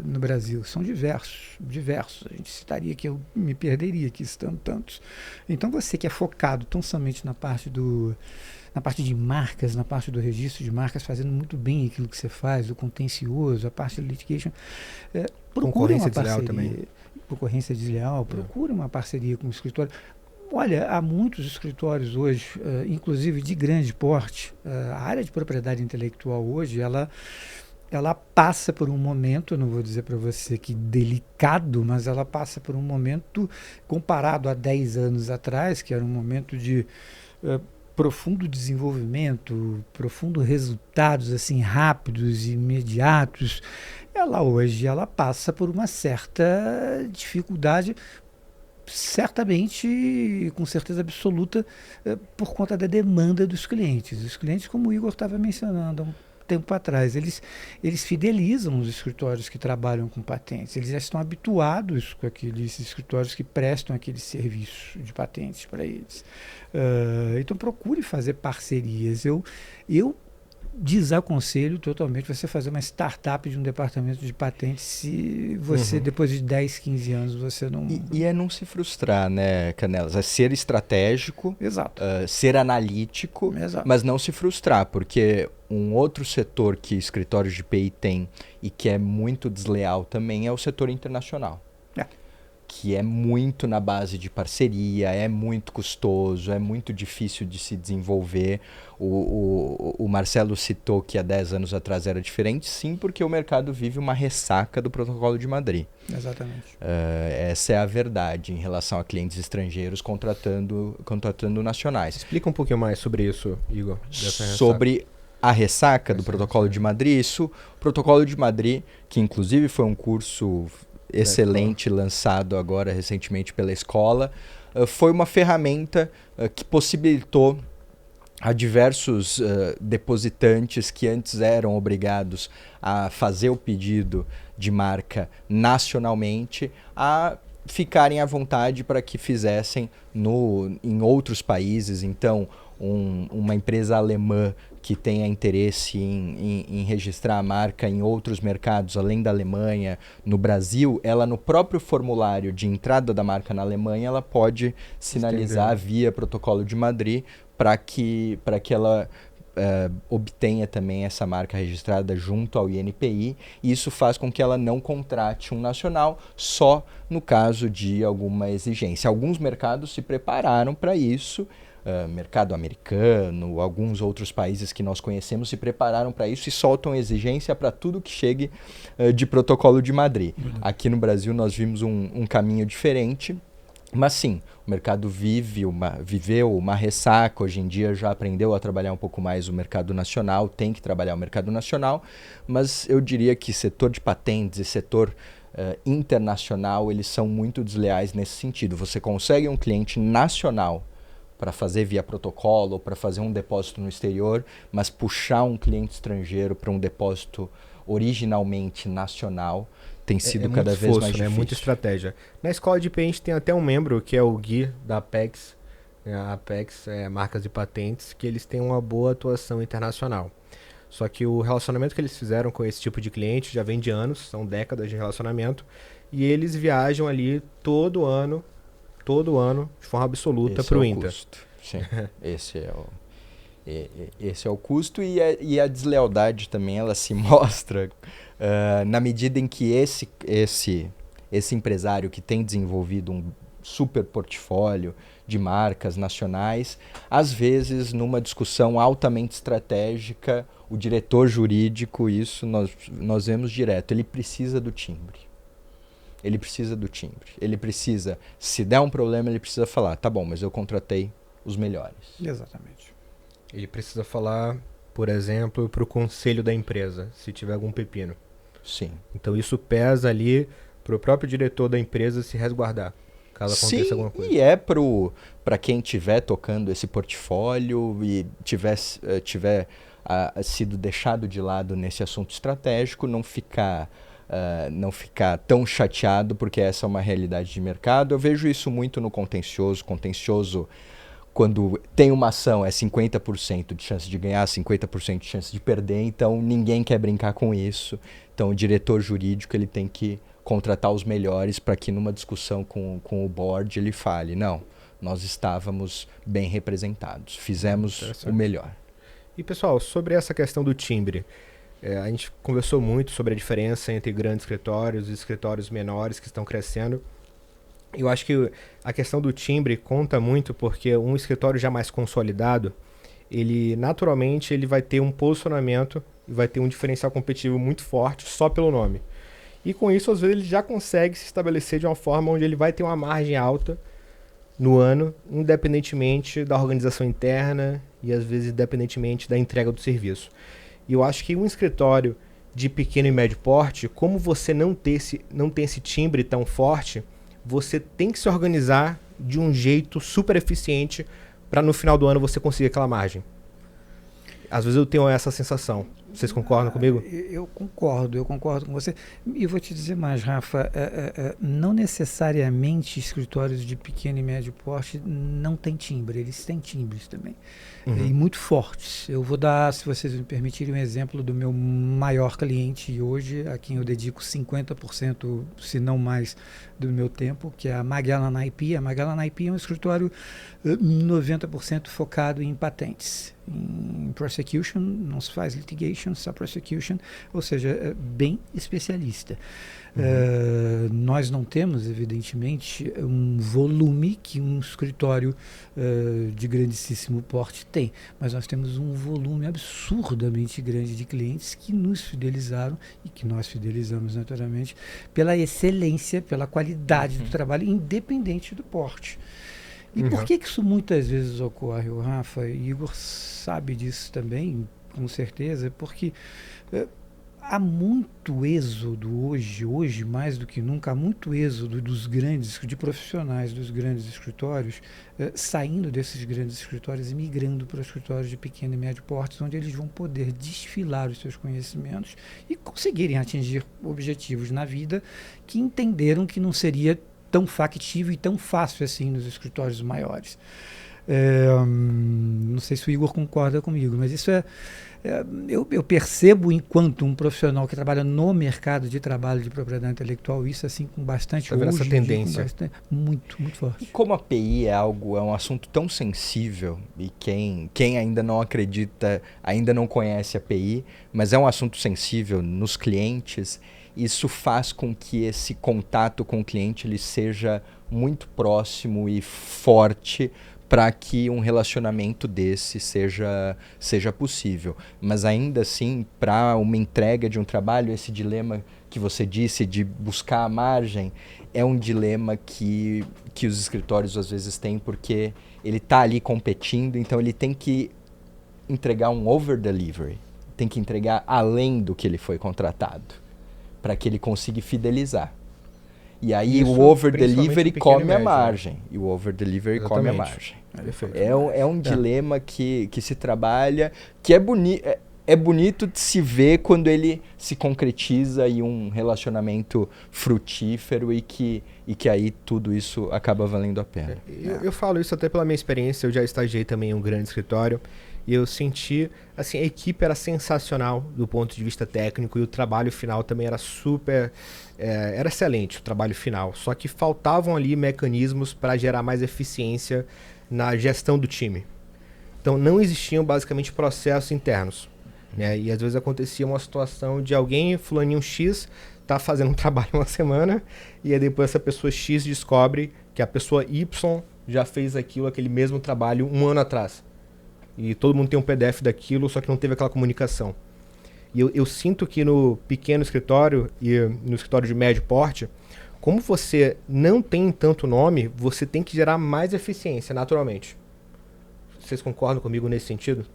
no Brasil? São diversos. A gente citaria que eu me perderia aqui estando tantos. Então você que é focado tão somente na parte de marcas, na parte do registro de marcas, fazendo muito bem aquilo que você faz, o contencioso, a parte de litigation, procure uma parceria. Também. Concorrência desleal, procure uma parceria com o escritório. Olha, há muitos escritórios hoje, inclusive de grande porte, a área de propriedade intelectual hoje, ela passa por um momento, não vou dizer para você que delicado, mas ela passa por um momento comparado a 10 anos atrás, que era um momento de profundo desenvolvimento, profundo resultados assim rápidos e imediatos. Hoje ela passa por uma certa dificuldade, certamente, com certeza absoluta, por conta da demanda dos clientes. Os clientes, como o Igor estava mencionando há um tempo atrás, eles fidelizam os escritórios que trabalham com patentes, eles já estão habituados com aqueles escritórios que prestam aquele serviço de patentes para eles. Então procure fazer parcerias. Eu desaconselho totalmente você fazer uma startup de um departamento de patentes se você, depois de 10, 15 anos, você não... E é não se frustrar, né, Canelas? É ser estratégico, Exato. Ser analítico, Exato. Mas não se frustrar, porque um outro setor que escritórios de PI tem e que é muito desleal também é o setor internacional. Que é muito na base de parceria, é muito custoso, é muito difícil de se desenvolver. O Marcelo citou que há 10 anos atrás era diferente, sim, porque o mercado vive uma ressaca do Protocolo de Madrid. Exatamente. Essa é a verdade em relação a clientes estrangeiros contratando nacionais. Explica um pouquinho mais sobre isso, Igor. Sobre a ressaca do Protocolo de Madrid, o Protocolo de Madrid, que inclusive foi um curso excelente, lançado agora recentemente pela escola, foi uma ferramenta que possibilitou a diversos depositantes que antes eram obrigados a fazer o pedido de marca nacionalmente a ficarem à vontade para que fizessem em outros países. Então, uma empresa alemã que tenha interesse em registrar a marca em outros mercados, além da Alemanha, no Brasil, ela no próprio formulário de entrada da marca na Alemanha, ela pode sinalizar via Protocolo de Madrid para que ela obtenha também essa marca registrada junto ao INPI, e isso faz com que ela não contrate um nacional só no caso de alguma exigência. Alguns mercados se prepararam para isso, mercado americano, alguns outros países que nós conhecemos se prepararam para isso e soltam exigência para tudo que chegue de Protocolo de Madrid. Aqui no Brasil nós vimos um caminho diferente, mas sim, o mercado viveu uma ressaca, hoje em dia já aprendeu a trabalhar um pouco mais o mercado nacional, tem que trabalhar o mercado nacional, mas eu diria que setor de patentes e setor internacional, eles são muito desleais nesse sentido. Você consegue um cliente nacional para fazer via protocolo ou para fazer um depósito no exterior, mas puxar um cliente estrangeiro para um depósito originalmente nacional tem sido cada vez mais difícil. É muita estratégia. Na escola de PI a gente tem até um membro que é o Gui da Apex, a Apex é marcas e patentes, que eles têm uma boa atuação internacional. Só que o relacionamento que eles fizeram com esse tipo de cliente já vem de anos, são décadas de relacionamento, e eles viajam ali todo ano, de forma absoluta, para o Inter. Sim, esse é o custo e a deslealdade também, ela se mostra na medida em que esse empresário que tem desenvolvido um super portfólio de marcas nacionais, às vezes numa discussão altamente estratégica, o diretor jurídico, isso nós vemos direto, ele precisa do timbre. Ele precisa, se der um problema, ele precisa falar, tá bom, mas eu contratei os melhores. Exatamente. Ele precisa falar, por exemplo, para o conselho da empresa, se tiver algum pepino. Sim. Então isso pesa ali para o próprio diretor da empresa se resguardar, caso aconteça alguma coisa. E é para quem estiver tocando esse portfólio e tiver sido deixado de lado nesse assunto estratégico, não ficar tão chateado, porque essa é uma realidade de mercado. Eu vejo isso muito no contencioso. Contencioso, quando tem uma ação, é 50% de chance de ganhar, 50% de chance de perder, então ninguém quer brincar com isso. Então o diretor jurídico ele tem que contratar os melhores para que numa discussão com o board ele fale, não, nós estávamos bem representados, fizemos o melhor. E pessoal, sobre essa questão do timbre, a gente conversou muito sobre a diferença entre grandes escritórios e escritórios menores que estão crescendo. Eu acho que a questão do timbre conta muito porque um escritório já mais consolidado, ele naturalmente ele vai ter um posicionamento e vai ter um diferencial competitivo muito forte só pelo nome. E com isso, às vezes, ele já consegue se estabelecer de uma forma onde ele vai ter uma margem alta no ano, independentemente da organização interna e às vezes independentemente da entrega do serviço. E eu acho que um escritório de pequeno e médio porte, como você não tem esse timbre tão forte, você tem que se organizar de um jeito super eficiente para no final do ano você conseguir aquela margem. Às vezes eu tenho essa sensação. Vocês concordam comigo? Eu concordo com você. E vou te dizer mais, Rafa, não necessariamente escritórios de pequeno e médio porte não têm timbre, eles têm timbres também. E muito fortes. Eu vou dar, se vocês me permitirem, um exemplo do meu maior cliente hoje, a quem eu dedico 50%, se não mais, do meu tempo, que é a Magellan IP. A Magellan IP é um escritório 90% focado em patentes, em prosecution, não se faz litigation, só prosecution, ou seja, bem especialista. Nós não temos, evidentemente, um volume que um escritório de grandíssimo porte tem, mas nós temos um volume absurdamente grande de clientes que nos fidelizaram e que nós fidelizamos naturalmente pela excelência, pela qualidade do trabalho, independente do porte. E por que isso muitas vezes ocorre, o Rafa? E Igor sabe disso também, com certeza, porque há muito êxodo hoje mais do que nunca, há muito êxodo de profissionais dos grandes escritórios, saindo desses grandes escritórios e migrando para escritórios de pequeno e médio porte, onde eles vão poder desfilar os seus conhecimentos e conseguirem atingir objetivos na vida que entenderam que não seria tão factível e tão fácil assim nos escritórios maiores. Não sei se o Igor concorda comigo, mas isso eu percebo enquanto um profissional que trabalha no mercado de trabalho de propriedade intelectual, isso assim com bastante essa tendência. Muito forte. E como a PI é um assunto tão sensível e quem ainda não acredita, ainda não conhece a PI, mas é um assunto sensível nos clientes, isso faz com que esse contato com o cliente ele seja muito próximo e forte para que um relacionamento desse seja possível. Mas ainda assim, para uma entrega de um trabalho, esse dilema que você disse de buscar a margem é um dilema que os escritórios às vezes têm, porque ele está ali competindo, então ele tem que entregar um over-delivery, tem que entregar além do que ele foi contratado, para que ele consiga fidelizar. E aí o over-delivery come a margem. E o over-delivery come a margem. É um dilema que se trabalha, que é bonito de se ver quando ele se concretiza em um relacionamento frutífero e que aí tudo isso acaba valendo a pena. Eu falo isso até pela minha experiência, eu já estagiei também em um grande escritório e eu senti, assim, a equipe era sensacional do ponto de vista técnico e o trabalho final também era era excelente o trabalho final, só que faltavam ali mecanismos para gerar mais eficiência na gestão do time. Então não existiam basicamente processos internos. Né? E às vezes acontecia uma situação de alguém, fulaninho X, tá fazendo um trabalho uma semana e aí depois essa pessoa X descobre que a pessoa Y já fez aquele mesmo trabalho um ano atrás. E todo mundo tem um PDF daquilo, só que não teve aquela comunicação. E eu sinto que no pequeno escritório e no escritório de médio porte, como você não tem tanto nome, você tem que gerar mais eficiência, naturalmente. Vocês concordam comigo nesse sentido?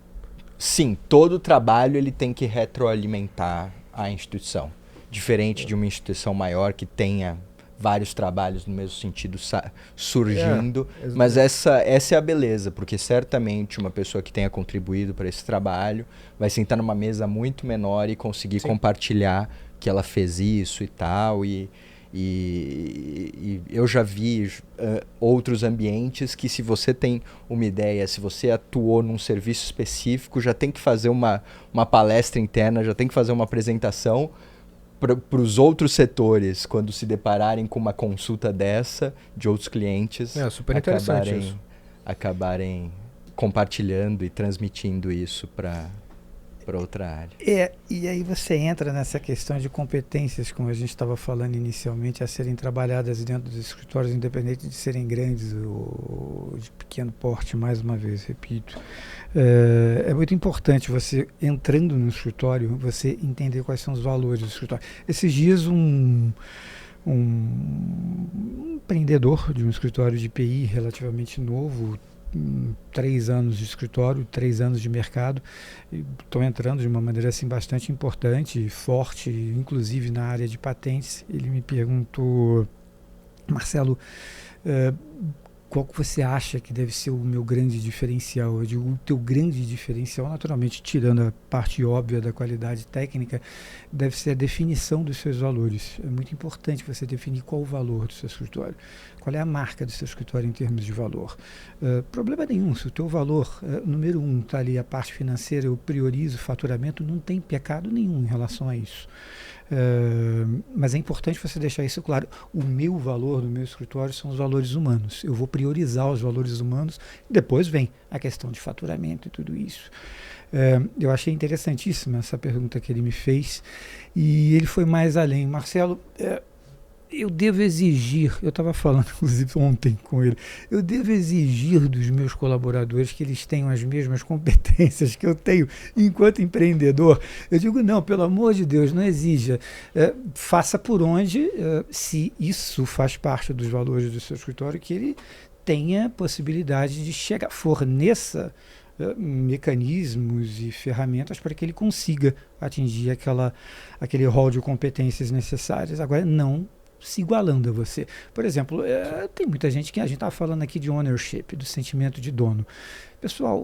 Sim, todo trabalho ele tem que retroalimentar a instituição. Diferente de uma instituição maior que tenha vários trabalhos no mesmo sentido surgindo. Mas essa é a beleza, porque certamente uma pessoa que tenha contribuído para esse trabalho vai sentar numa mesa muito menor e conseguir compartilhar que ela fez isso e tal. E eu já vi outros ambientes que, se você tem uma ideia, se você atuou num serviço específico, já tem que fazer uma palestra interna, já tem que fazer uma apresentação para os outros setores, quando se depararem com uma consulta dessa de outros clientes, super interessante isso. Acabarem compartilhando e transmitindo isso para outra área. E aí você entra nessa questão de competências, como a gente estava falando inicialmente, a serem trabalhadas dentro dos escritórios, independente de serem grandes ou de pequeno porte, mais uma vez, repito. É muito importante você, entrando no escritório, você entender quais são os valores do escritório. Esses dias um empreendedor de um escritório de TI relativamente novo, 3 anos de escritório, 3 anos de mercado, estou entrando de uma maneira assim bastante importante, forte, inclusive na área de patentes. Ele me perguntou: Marcelo, qual que você acha que deve ser o meu grande diferencial? Eu digo, o teu grande diferencial, naturalmente, tirando a parte óbvia da qualidade técnica, deve ser a definição dos seus valores. É muito importante você definir qual o valor do seu escritório, qual é a marca do seu escritório em termos de valor. Problema nenhum, se o teu valor, número 1, está ali a parte financeira, eu priorizo o faturamento, não tem pecado nenhum em relação a isso. Mas é importante você deixar isso claro. O meu valor do meu escritório são os valores humanos. Eu vou priorizar os valores humanos, depois vem a questão de faturamento e tudo isso. Eu achei interessantíssima essa pergunta que ele me fez, e ele foi mais além. Marcelo, eu devo exigir, eu estava falando inclusive ontem com ele, eu devo exigir dos meus colaboradores que eles tenham as mesmas competências que eu tenho enquanto empreendedor. Eu digo, não, pelo amor de Deus, não exija. Faça por onde, se isso faz parte dos valores do seu escritório, que ele tenha possibilidade de forneça mecanismos e ferramentas para que ele consiga atingir aquele rol de competências necessárias. Agora, não se igualando a você. Por exemplo, tem muita gente que a gente estava falando aqui de ownership, do sentimento de dono. Pessoal,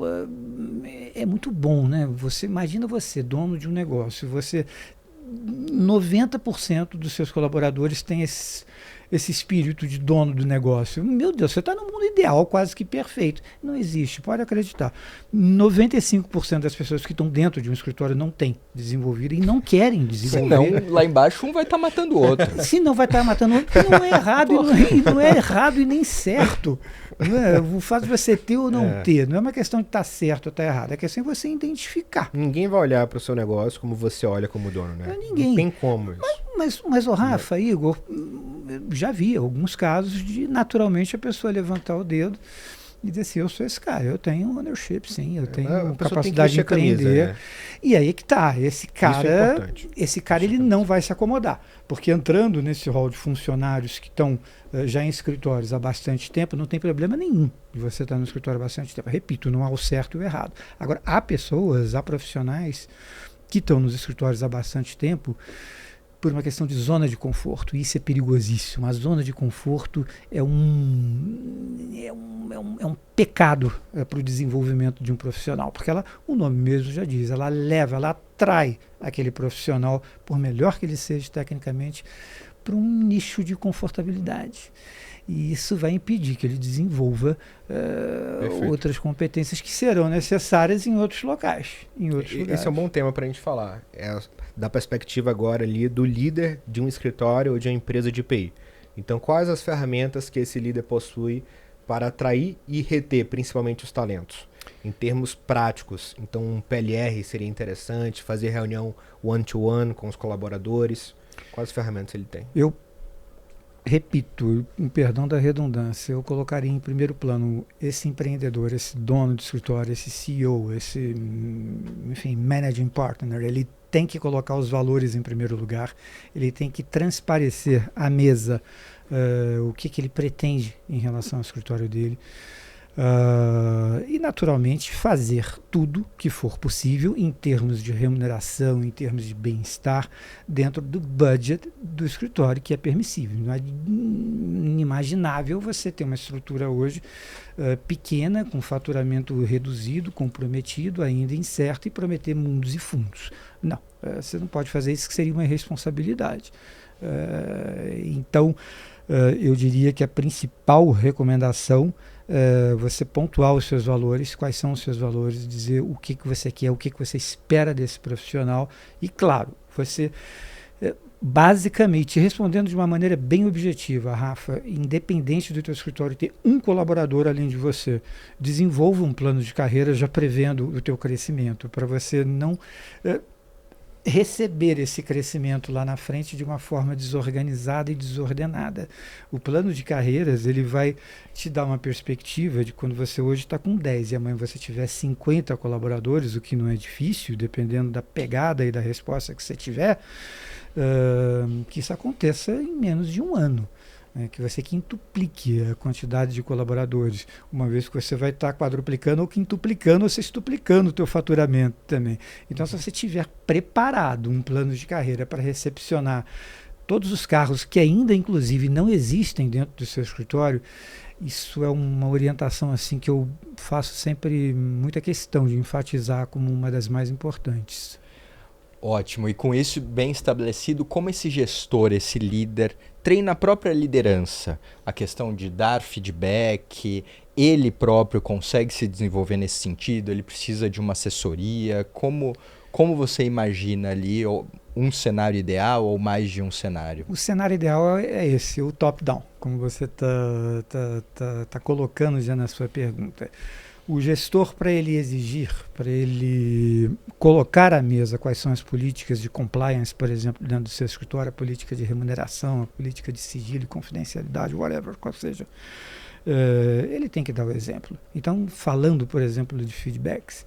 é muito bom, né? Imagina você, dono de um negócio, 90% dos seus colaboradores têm esse espírito de dono do negócio. Meu Deus, você está no mundo ideal, quase que perfeito. Não existe, pode acreditar. 95% das pessoas que estão dentro de um escritório não têm desenvolvido e não querem desenvolver. Senão, lá embaixo, um vai estar matando o outro. Se não vai estar matando o outro, não é errado, não é errado e nem certo. O fato de você ter ou não ter, não é uma questão de estar certo ou estar errado, é questão de você identificar. Ninguém vai olhar para o seu negócio como você olha como dono, né? Ninguém. Não tem como isso. Mas o Rafa, Igor, já vi alguns casos de naturalmente a pessoa levantar o dedo e dizer assim, eu sou esse cara, eu tenho ownership, sim, eu tenho A pessoa capacidade de tem que vestir a empreender. camisa, né? E aí que tá, esse cara importante. ele não vai se acomodar, porque entrando nesse rol de funcionários que estão já em escritórios há bastante tempo, não tem problema nenhum de você estar no escritório há bastante tempo. Repito, não há o certo e o errado. Agora, há pessoas, há profissionais que estão nos escritórios há bastante tempo por uma questão de zona de conforto. Isso é perigosíssimo. A zona de conforto é um pecado para o desenvolvimento de um profissional, porque o nome mesmo já diz, ela atrai aquele profissional, por melhor que ele seja tecnicamente, para um nicho de confortabilidade. E isso vai impedir que ele desenvolva outras competências que serão necessárias em outros locais. Esse é um bom tema para a gente falar. Da perspectiva agora ali do líder de um escritório ou de uma empresa de TI. Então, quais as ferramentas que esse líder possui para atrair e reter, principalmente os talentos? Em termos práticos, então um PLR seria interessante, fazer reunião one-to-one com os colaboradores. Quais ferramentas ele tem? Eu repito, com perdão da redundância, eu colocaria em primeiro plano esse empreendedor, esse dono de escritório, esse CEO, esse, enfim, managing partner. Ele tem que colocar os valores em primeiro lugar, ele tem que transparecer à mesa o que ele pretende em relação ao escritório dele. E naturalmente fazer tudo que for possível em termos de remuneração, em termos de bem-estar, dentro do budget do escritório que é permissível. Não é inimaginável você ter uma estrutura hoje pequena, com faturamento reduzido, comprometido, ainda incerto, e prometer mundos e fundos. Não, você não pode fazer isso, que seria uma irresponsabilidade. Então, eu diria que a principal recomendação você pontuar os seus valores, quais são os seus valores, dizer o que você quer, o que você espera desse profissional, e claro, você basicamente, respondendo de uma maneira bem objetiva, Rafa, independente do teu escritório ter um colaborador além de você, desenvolva um plano de carreira já prevendo o teu crescimento, para você não receber esse crescimento lá na frente de uma forma desorganizada e desordenada. O plano de carreiras, ele vai te dar uma perspectiva de quando você hoje está com 10 e amanhã você tiver 50 colaboradores, o que não é difícil, dependendo da pegada e da resposta que você tiver, que isso aconteça em menos de um ano. Que você quintuplique a quantidade de colaboradores, uma vez que você vai estar quadruplicando ou quintuplicando ou sextuplicando o teu faturamento também. Então, se você tiver preparado um plano de carreira para recepcionar todos os cargos que ainda, inclusive, não existem dentro do seu escritório, isso é uma orientação assim que eu faço sempre muita questão de enfatizar como uma das mais importantes. Ótimo. E com isso bem estabelecido, como esse gestor, esse líder, treina a própria liderança? A questão de dar feedback, ele próprio consegue se desenvolver nesse sentido? Ele precisa de uma assessoria? Como você imagina ali um cenário ideal ou mais de um cenário? O cenário ideal é esse, o top-down, como você está colocando já na sua pergunta. O gestor, para ele exigir, para ele colocar à mesa quais são as políticas de compliance, por exemplo, dentro do seu escritório, a política de remuneração, a política de sigilo e confidencialidade, whatever, qual seja, ele tem que dar o exemplo. Então, falando, por exemplo, de feedbacks,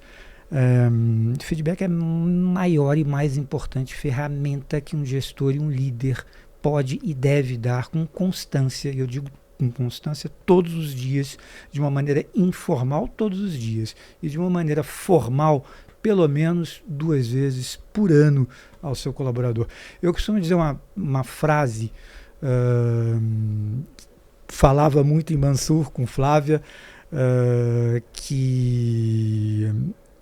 feedback é a maior e mais importante ferramenta que um gestor e um líder pode e deve dar com constância, e eu digo com constância todos os dias, de uma maneira informal todos os dias e de uma maneira formal pelo menos 2 vezes por ano ao seu colaborador. Eu costumo dizer uma frase, falava muito em Mansur com Flávia, que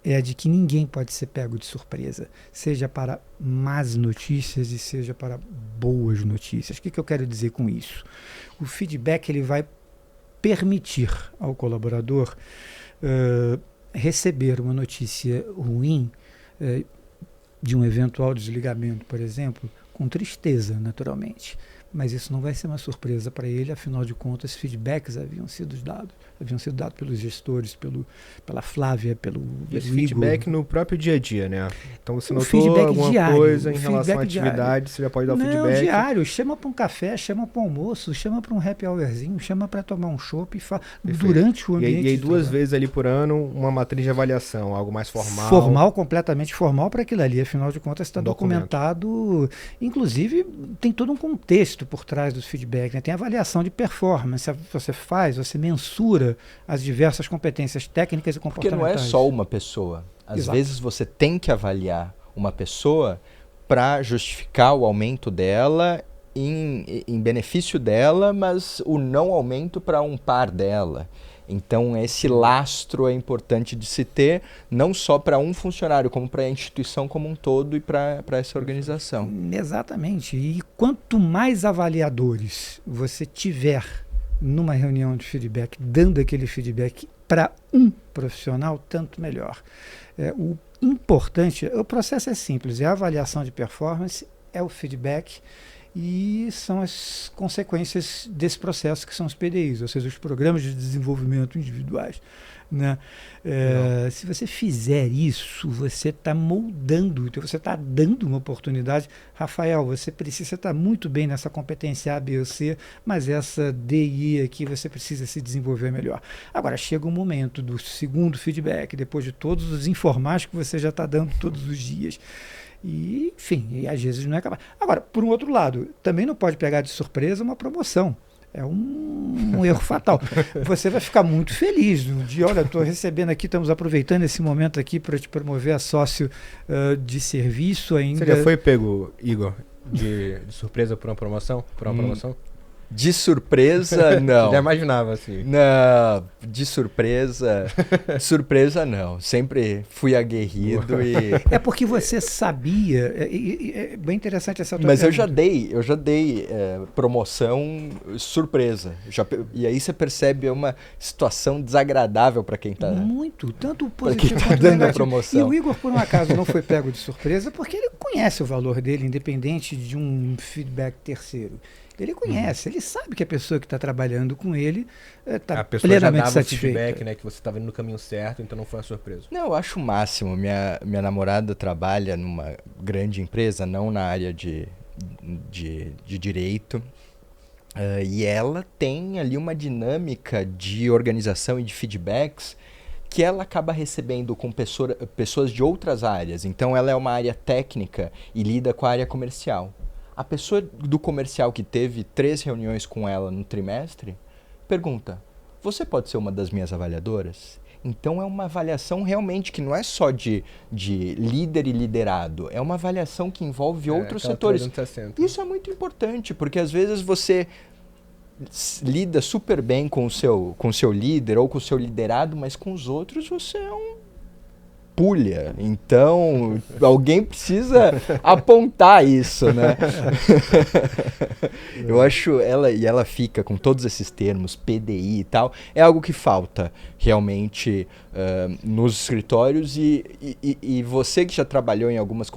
é de que ninguém pode ser pego de surpresa, seja para más notícias e seja para boas notícias. O que eu quero dizer com isso? O feedback ele vai permitir ao colaborador receber uma notícia ruim de um eventual desligamento, por exemplo, com tristeza, naturalmente. mas isso não vai ser uma surpresa para ele, afinal de contas, feedbacks haviam sido dados pelos gestores, pela Flávia, pelo Esse Igor. feedback no próprio dia a dia, né? Então você O notou feedback alguma diário, coisa em o relação à feedback atividade, você já pode dar o Não, feedback. diário, chama para um café, chama para um almoço, chama para um happy hourzinho, chama para tomar um chopp durante o ambiente. E aí de duas trabalho. vezes ali por ano, uma matriz de avaliação, algo mais formal. Formal, completamente formal para aquilo ali, afinal de contas está Documento. documentado, inclusive tem todo um contexto por trás dos feedbacks, né? Tem avaliação de performance, você mensura as diversas competências técnicas e Porque comportamentais. não é só uma pessoa. Às Exato. vezes você tem que avaliar uma pessoa para justificar o aumento dela em benefício dela, mas o não aumento para um par dela. Então, esse lastro é importante de se ter, não só para um funcionário, como para a instituição como um todo e para essa organização. Exatamente. E quanto mais avaliadores você tiver numa reunião de feedback, dando aquele feedback para um profissional, tanto melhor. O importante, o processo é simples, é a avaliação de performance, é o feedback e são as consequências desse processo que são os PDIs, ou seja, os programas de desenvolvimento individuais. Né? Se você fizer isso, você está moldando, você está dando uma oportunidade. Rafael, você precisa estar muito bem nessa competência A, B ou C, mas essa D e I aqui você precisa se desenvolver melhor. Agora, chega um momento do segundo feedback, depois de todos os informais que você já está dando todos os dias. E, enfim, e às vezes não é capaz. Agora, por um outro lado, também não pode pegar de surpresa uma promoção. É um erro fatal. Você vai ficar muito feliz no dia. Olha, estou recebendo aqui, estamos aproveitando esse momento aqui para te promover a sócio de serviço ainda. Você já foi pego, Igor, de surpresa por uma promoção? De surpresa, não. Eu já imaginava, assim. Não, de surpresa não. Sempre fui aguerrido e... É porque você sabia, é bem interessante essa tua Mas pergunta. eu já dei promoção surpresa. E aí você percebe uma situação desagradável para quem tá... Muito, tanto Pra quem positivo tá quanto dando a negativo. promoção. E o Igor, por um acaso, não foi pego de surpresa porque ele conhece o valor dele, independente de um feedback terceiro. Ele conhece, ele sabe que a pessoa que está trabalhando com ele está A pessoa já plenamente dava o satisfeita. feedback, né? Que você estava indo no caminho certo, então não foi uma surpresa. Não, eu acho o máximo. Minha namorada trabalha numa grande empresa, não na área de direito. E ela tem ali uma dinâmica de organização e de feedbacks que ela acaba recebendo com pessoas de outras áreas. Então ela é uma área técnica e lida com a área comercial. A pessoa do comercial que teve 3 reuniões com ela no trimestre pergunta: você pode ser uma das minhas avaliadoras? Então é uma avaliação realmente que não é só de líder e liderado, é uma avaliação que envolve outros setores. 360. Isso é muito importante, porque às vezes você lida super bem com o seu líder ou com o seu liderado, mas com os outros você é um pulha. Então, alguém precisa apontar isso, né? Eu acho ela fica com todos esses termos, PDI e tal, é algo que falta realmente nos escritórios e você que já trabalhou em algumas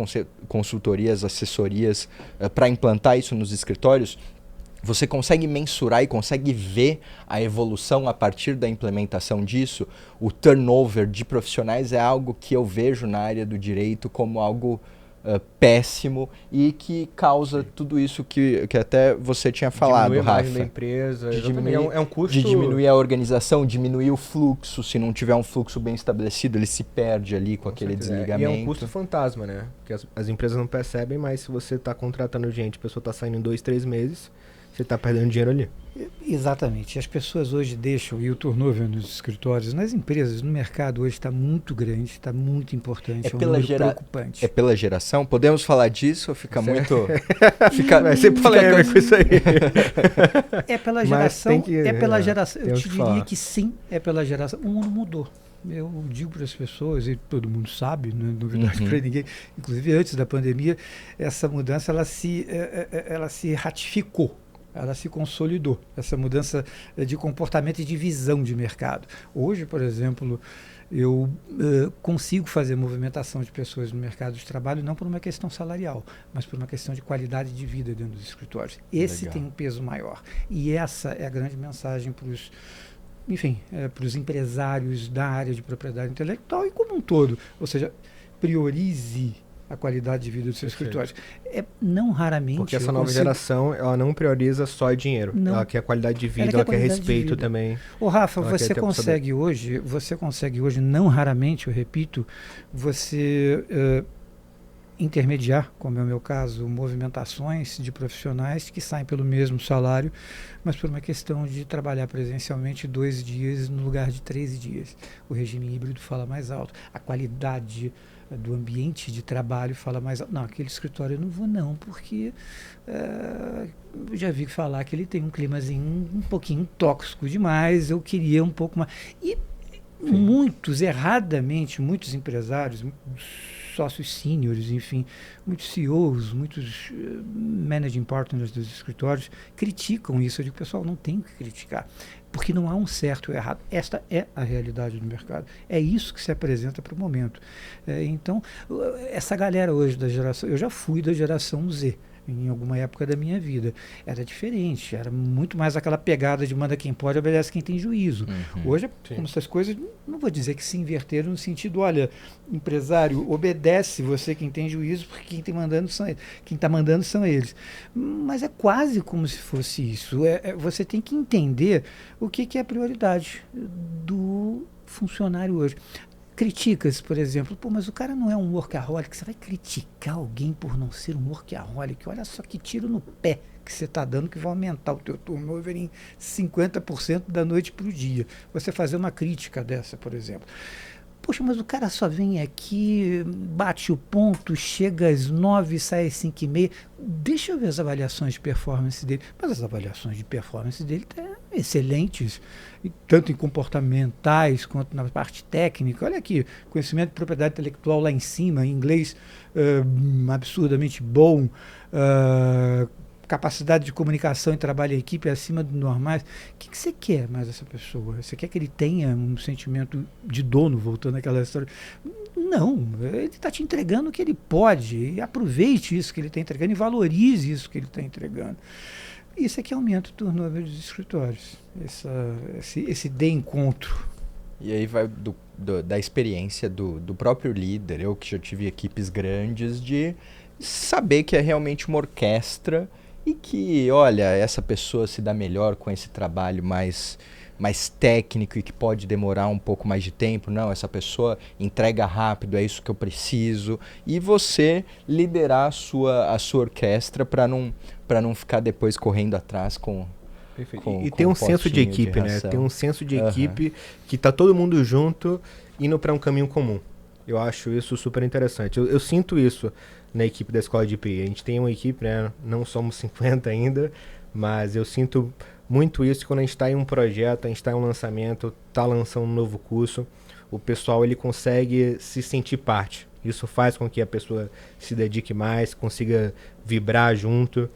consultorias, assessorias para implantar isso nos escritórios, você consegue mensurar e consegue ver a evolução a partir da implementação disso? O turnover de profissionais é algo que eu vejo na área do direito como algo péssimo e que causa tudo isso que até você tinha falado, Diminuir a margem Rafa. da empresa, De exatamente. diminuir- É um custo... De diminuir a organização, diminuir o fluxo. Se não tiver um fluxo bem estabelecido, ele se perde ali com aquele certeza. desligamento. E é um custo fantasma, né? Que as empresas não percebem, mas se você está contratando gente, a pessoa está saindo em 2, 3 meses, você está perdendo dinheiro ali. Exatamente. As pessoas hoje deixam, e o turnover nos escritórios, nas empresas, no mercado hoje está muito grande, está muito importante, é um número preocupante. É pela geração? Podemos falar disso ou fica muito... Vai ser polêmico isso aí. É pela Mas geração, tem que- é pela geração. Eu temos te que diria falar. que sim, é pela geração. O mundo mudou. Eu digo para as pessoas, e todo mundo sabe, não é novidade para ninguém, inclusive antes da pandemia, essa mudança ela se ratificou. ela se consolidou, essa mudança de comportamento e de visão de mercado. Hoje, por exemplo, eu consigo fazer movimentação de pessoas no mercado de trabalho não por uma questão salarial, mas por uma questão de qualidade de vida dentro dos escritórios. Esse tem um peso maior. E essa é a grande mensagem para os para os empresários da área de propriedade intelectual e como um todo. Ou seja, priorize a qualidade de vida dos seus escritórios. Não raramente... Porque essa nova geração, ela não prioriza só dinheiro. Não. Ela quer qualidade de vida, ela quer respeito também. Ô Rafa, você consegue hoje, não raramente, eu repito, você intermediar, como é o meu caso, movimentações de profissionais que saem pelo mesmo salário, mas por uma questão de trabalhar presencialmente 2 dias no lugar de 13 dias. O regime híbrido fala mais alto. A qualidade do ambiente de trabalho fala mais alto. Não, aquele escritório eu não vou não, porque eu já vi falar que ele tem um climazinho um pouquinho tóxico demais, eu queria um pouco mais. E muitos empresários, sócios sêniores, enfim, muitos CEOs, muitos managing partners dos escritórios criticam isso. Eu digo, pessoal, não tem o que criticar, porque não há um certo ou errado. Esta é a realidade do mercado. É isso que se apresenta para o momento. Então, essa galera hoje da geração... Eu já fui da geração Z, em alguma época da minha vida. Era diferente, era muito mais aquela pegada de manda quem pode, obedece quem tem juízo. Hoje, como essas coisas, não vou dizer que se inverteram no sentido, olha, empresário, obedece você quem tem juízo, porque quem está mandando são eles. Mas é quase como se fosse isso. Você tem que entender o que é a prioridade do funcionário hoje. Criticas, por exemplo, mas o cara não é um workaholic, você vai criticar alguém por não ser um workaholic? Olha só que tiro no pé que você está dando, que vai aumentar o teu turnover em 50% da noite para o dia. Você fazer uma crítica dessa, por exemplo. Poxa, mas o cara só vem aqui, bate o ponto, chega às 9, sai às 5h30. Deixa eu ver as avaliações de performance dele. Mas as avaliações de performance dele estão excelentes, tanto em comportamentais quanto na parte técnica. Olha aqui, conhecimento de propriedade intelectual lá em cima, inglês absurdamente bom, capacidade de comunicação e trabalho em equipe acima do normais. O que você quer mais dessa pessoa? Você quer que ele tenha um sentimento de dono, voltando àquela história? Não, ele está te entregando o que ele pode, e aproveite isso que ele está entregando e valorize isso que ele está entregando. Isso é que aumenta o turnover dos escritórios, esse de encontro. E aí vai da experiência do próprio líder, eu que já tive equipes grandes, de saber que é realmente uma orquestra e que, olha, essa pessoa se dá melhor com esse trabalho mais técnico e que pode demorar um pouco mais de tempo. Não, essa pessoa entrega rápido, é isso que eu preciso. E você liderar a sua orquestra para não ficar depois correndo atrás com... E tem um senso de equipe, né? Tem um senso de equipe que tá todo mundo junto indo para um caminho comum. Eu acho isso super interessante. Eu sinto isso na equipe da Escola de IPI. A gente tem uma equipe, né? Não somos 50 ainda, mas eu sinto muito isso quando a gente está em um projeto, a gente está em um lançamento, está lançando um novo curso, o pessoal ele consegue se sentir parte. Isso faz com que a pessoa se dedique mais, consiga vibrar junto.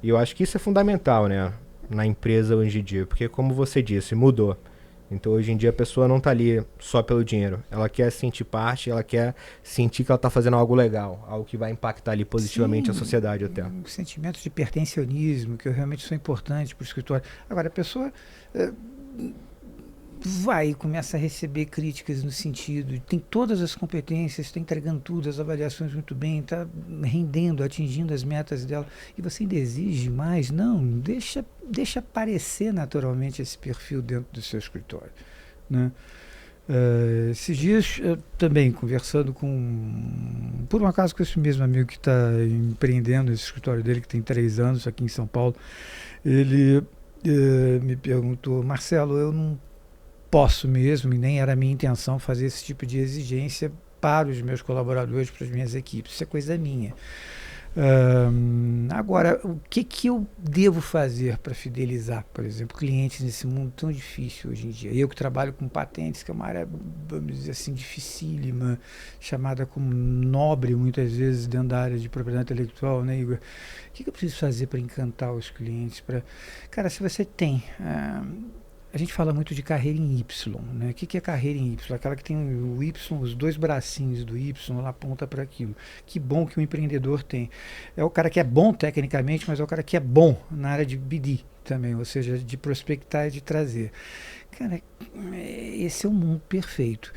E eu acho que isso é fundamental, né? Na empresa hoje em dia, porque como você disse, mudou. Então hoje em dia a pessoa não está ali só pelo dinheiro, ela quer sentir parte, ela quer sentir que ela está fazendo algo legal, algo que vai impactar ali positivamente a sociedade até. Um sentimento de pertencionismo, que realmente são importantes para o escritório. Agora a pessoa vai e começa a receber críticas no sentido, tem todas as competências, está entregando tudo, as avaliações muito bem, está rendendo, atingindo as metas dela, e você ainda exige mais? Não, deixa aparecer naturalmente esse perfil dentro do seu escritório, né? Esses dias, também conversando por um acaso com esse mesmo amigo que está empreendendo esse escritório dele, que tem 3 anos aqui em São Paulo, ele me perguntou: Marcelo, eu não posso mesmo, e nem era a minha intenção, fazer esse tipo de exigência para os meus colaboradores, para as minhas equipes. Isso é coisa minha. Agora, o que eu devo fazer para fidelizar, por exemplo, clientes nesse mundo tão difícil hoje em dia? Eu que trabalho com patentes, que é uma área, vamos dizer assim, dificílima, chamada como nobre muitas vezes dentro da área de propriedade intelectual, né, Igor? O que eu preciso fazer para encantar os clientes? Cara, se você tem... a gente fala muito de carreira em Y, né? O que é carreira em Y? Aquela que tem o Y, os dois bracinhos do Y, ela aponta para aquilo. Que bom que o empreendedor tem. É o cara que é bom tecnicamente, mas é o cara que é bom na área de BD também, ou seja, de prospectar e de trazer. Cara, esse é o mundo perfeito.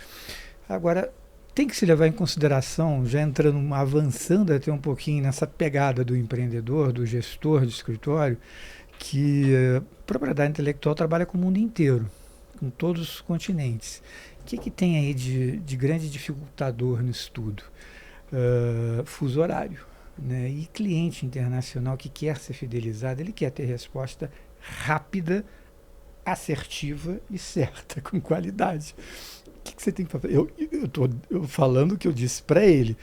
Agora, tem que se levar em consideração, já entrando, avançando até um pouquinho nessa pegada do empreendedor, do gestor de escritório, que propriedade intelectual trabalha com o mundo inteiro, com todos os continentes. O que tem aí de grande dificultador nisso tudo? Fuso horário. Né? E cliente internacional que quer ser fidelizado, ele quer ter resposta rápida, assertiva e certa, com qualidade. O que você tem que fazer? Eu estou falando o que eu disse para ele.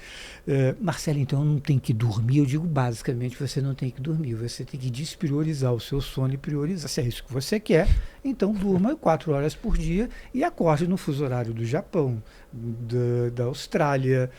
Marcelo, então eu não tenho que dormir? Eu digo basicamente, você não tem que dormir. Você tem que despriorizar o seu sono e priorizar. Se é isso que você quer, então durma 4 horas por dia e acorde no fuso horário do Japão, da Austrália,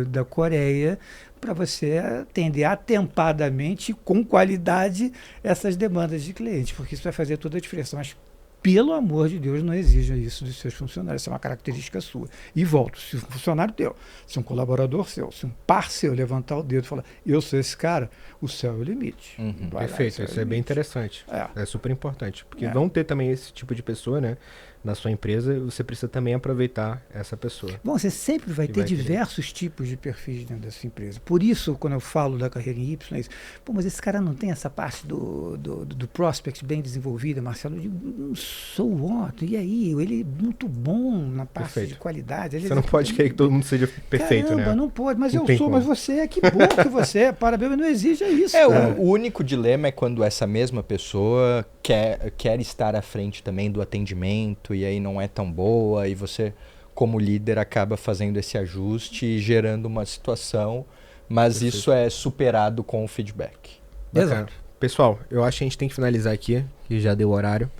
da Coreia, para você atender atempadamente, com qualidade, essas demandas de cliente, porque isso vai fazer toda a diferença. Mas, pelo amor de Deus, não exija isso dos seus funcionários. Isso é uma característica sua. E volto, se um funcionário teu, se um colaborador seu, se um par seu levantar o dedo e falar, eu sou esse cara, o céu é o limite. Perfeito, isso é bem interessante. É super importante. Porque vão ter também esse tipo de pessoa, né? Na sua empresa, você precisa também aproveitar essa pessoa. Bom, você sempre vai ter diversos tipos de perfis dentro da sua empresa. Por isso, quando eu falo da carreira em Y, é isso. Pô, mas esse cara não tem essa parte do prospect bem desenvolvida, Marcelo. Eu digo, sou what? E aí? Ele é muito bom na parte de qualidade. Você não pode querer que todo mundo seja perfeito, Caramba, né? Não pode, mas eu sou, mas você é, que bom que você é. Parabéns, mas não exija isso. O único dilema é quando essa mesma pessoa quer estar à frente também do atendimento e aí não é tão boa e você, como líder, acaba fazendo esse ajuste e gerando uma situação, mas isso é superado com o feedback. Exato. Pessoal, eu acho que a gente tem que finalizar aqui, que já deu horário,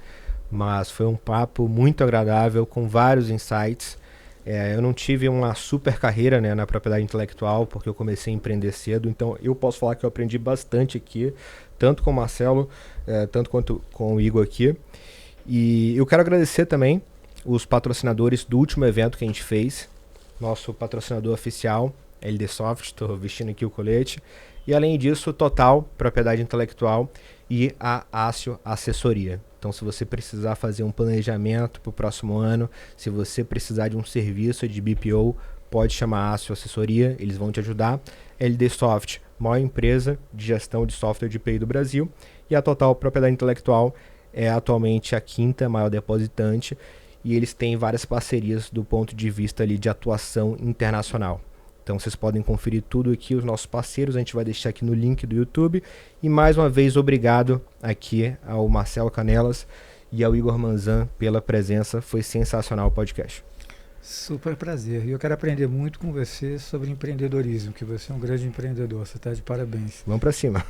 mas foi um papo muito agradável, com vários insights. Eu não tive uma super carreira, né, na propriedade intelectual, porque eu comecei a empreender cedo, então eu posso falar que eu aprendi bastante aqui, tanto com o Marcelo, tanto quanto com o Igor aqui. E eu quero agradecer também os patrocinadores do último evento que a gente fez. Nosso patrocinador oficial, LD Soft, estou vestindo aqui o colete. E além disso, Total, Propriedade Intelectual e a Ácio Assessoria. Então, se você precisar fazer um planejamento para o próximo ano, se você precisar de um serviço de BPO, pode chamar a Ácio Assessoria, eles vão te ajudar. LD Soft, maior empresa de gestão de software de TI do Brasil. E a Total Propriedade Intelectual é atualmente a 5ª maior depositante e eles têm várias parcerias do ponto de vista ali de atuação internacional. Então vocês podem conferir tudo aqui, os nossos parceiros, a gente vai deixar aqui no link do YouTube. E mais uma vez, obrigado aqui ao Marcelo Canelas e ao Igor Manzan pela presença, foi sensacional o podcast. Super prazer. E eu quero aprender muito com você sobre empreendedorismo, que você é um grande empreendedor, você está de parabéns. Vamos para cima.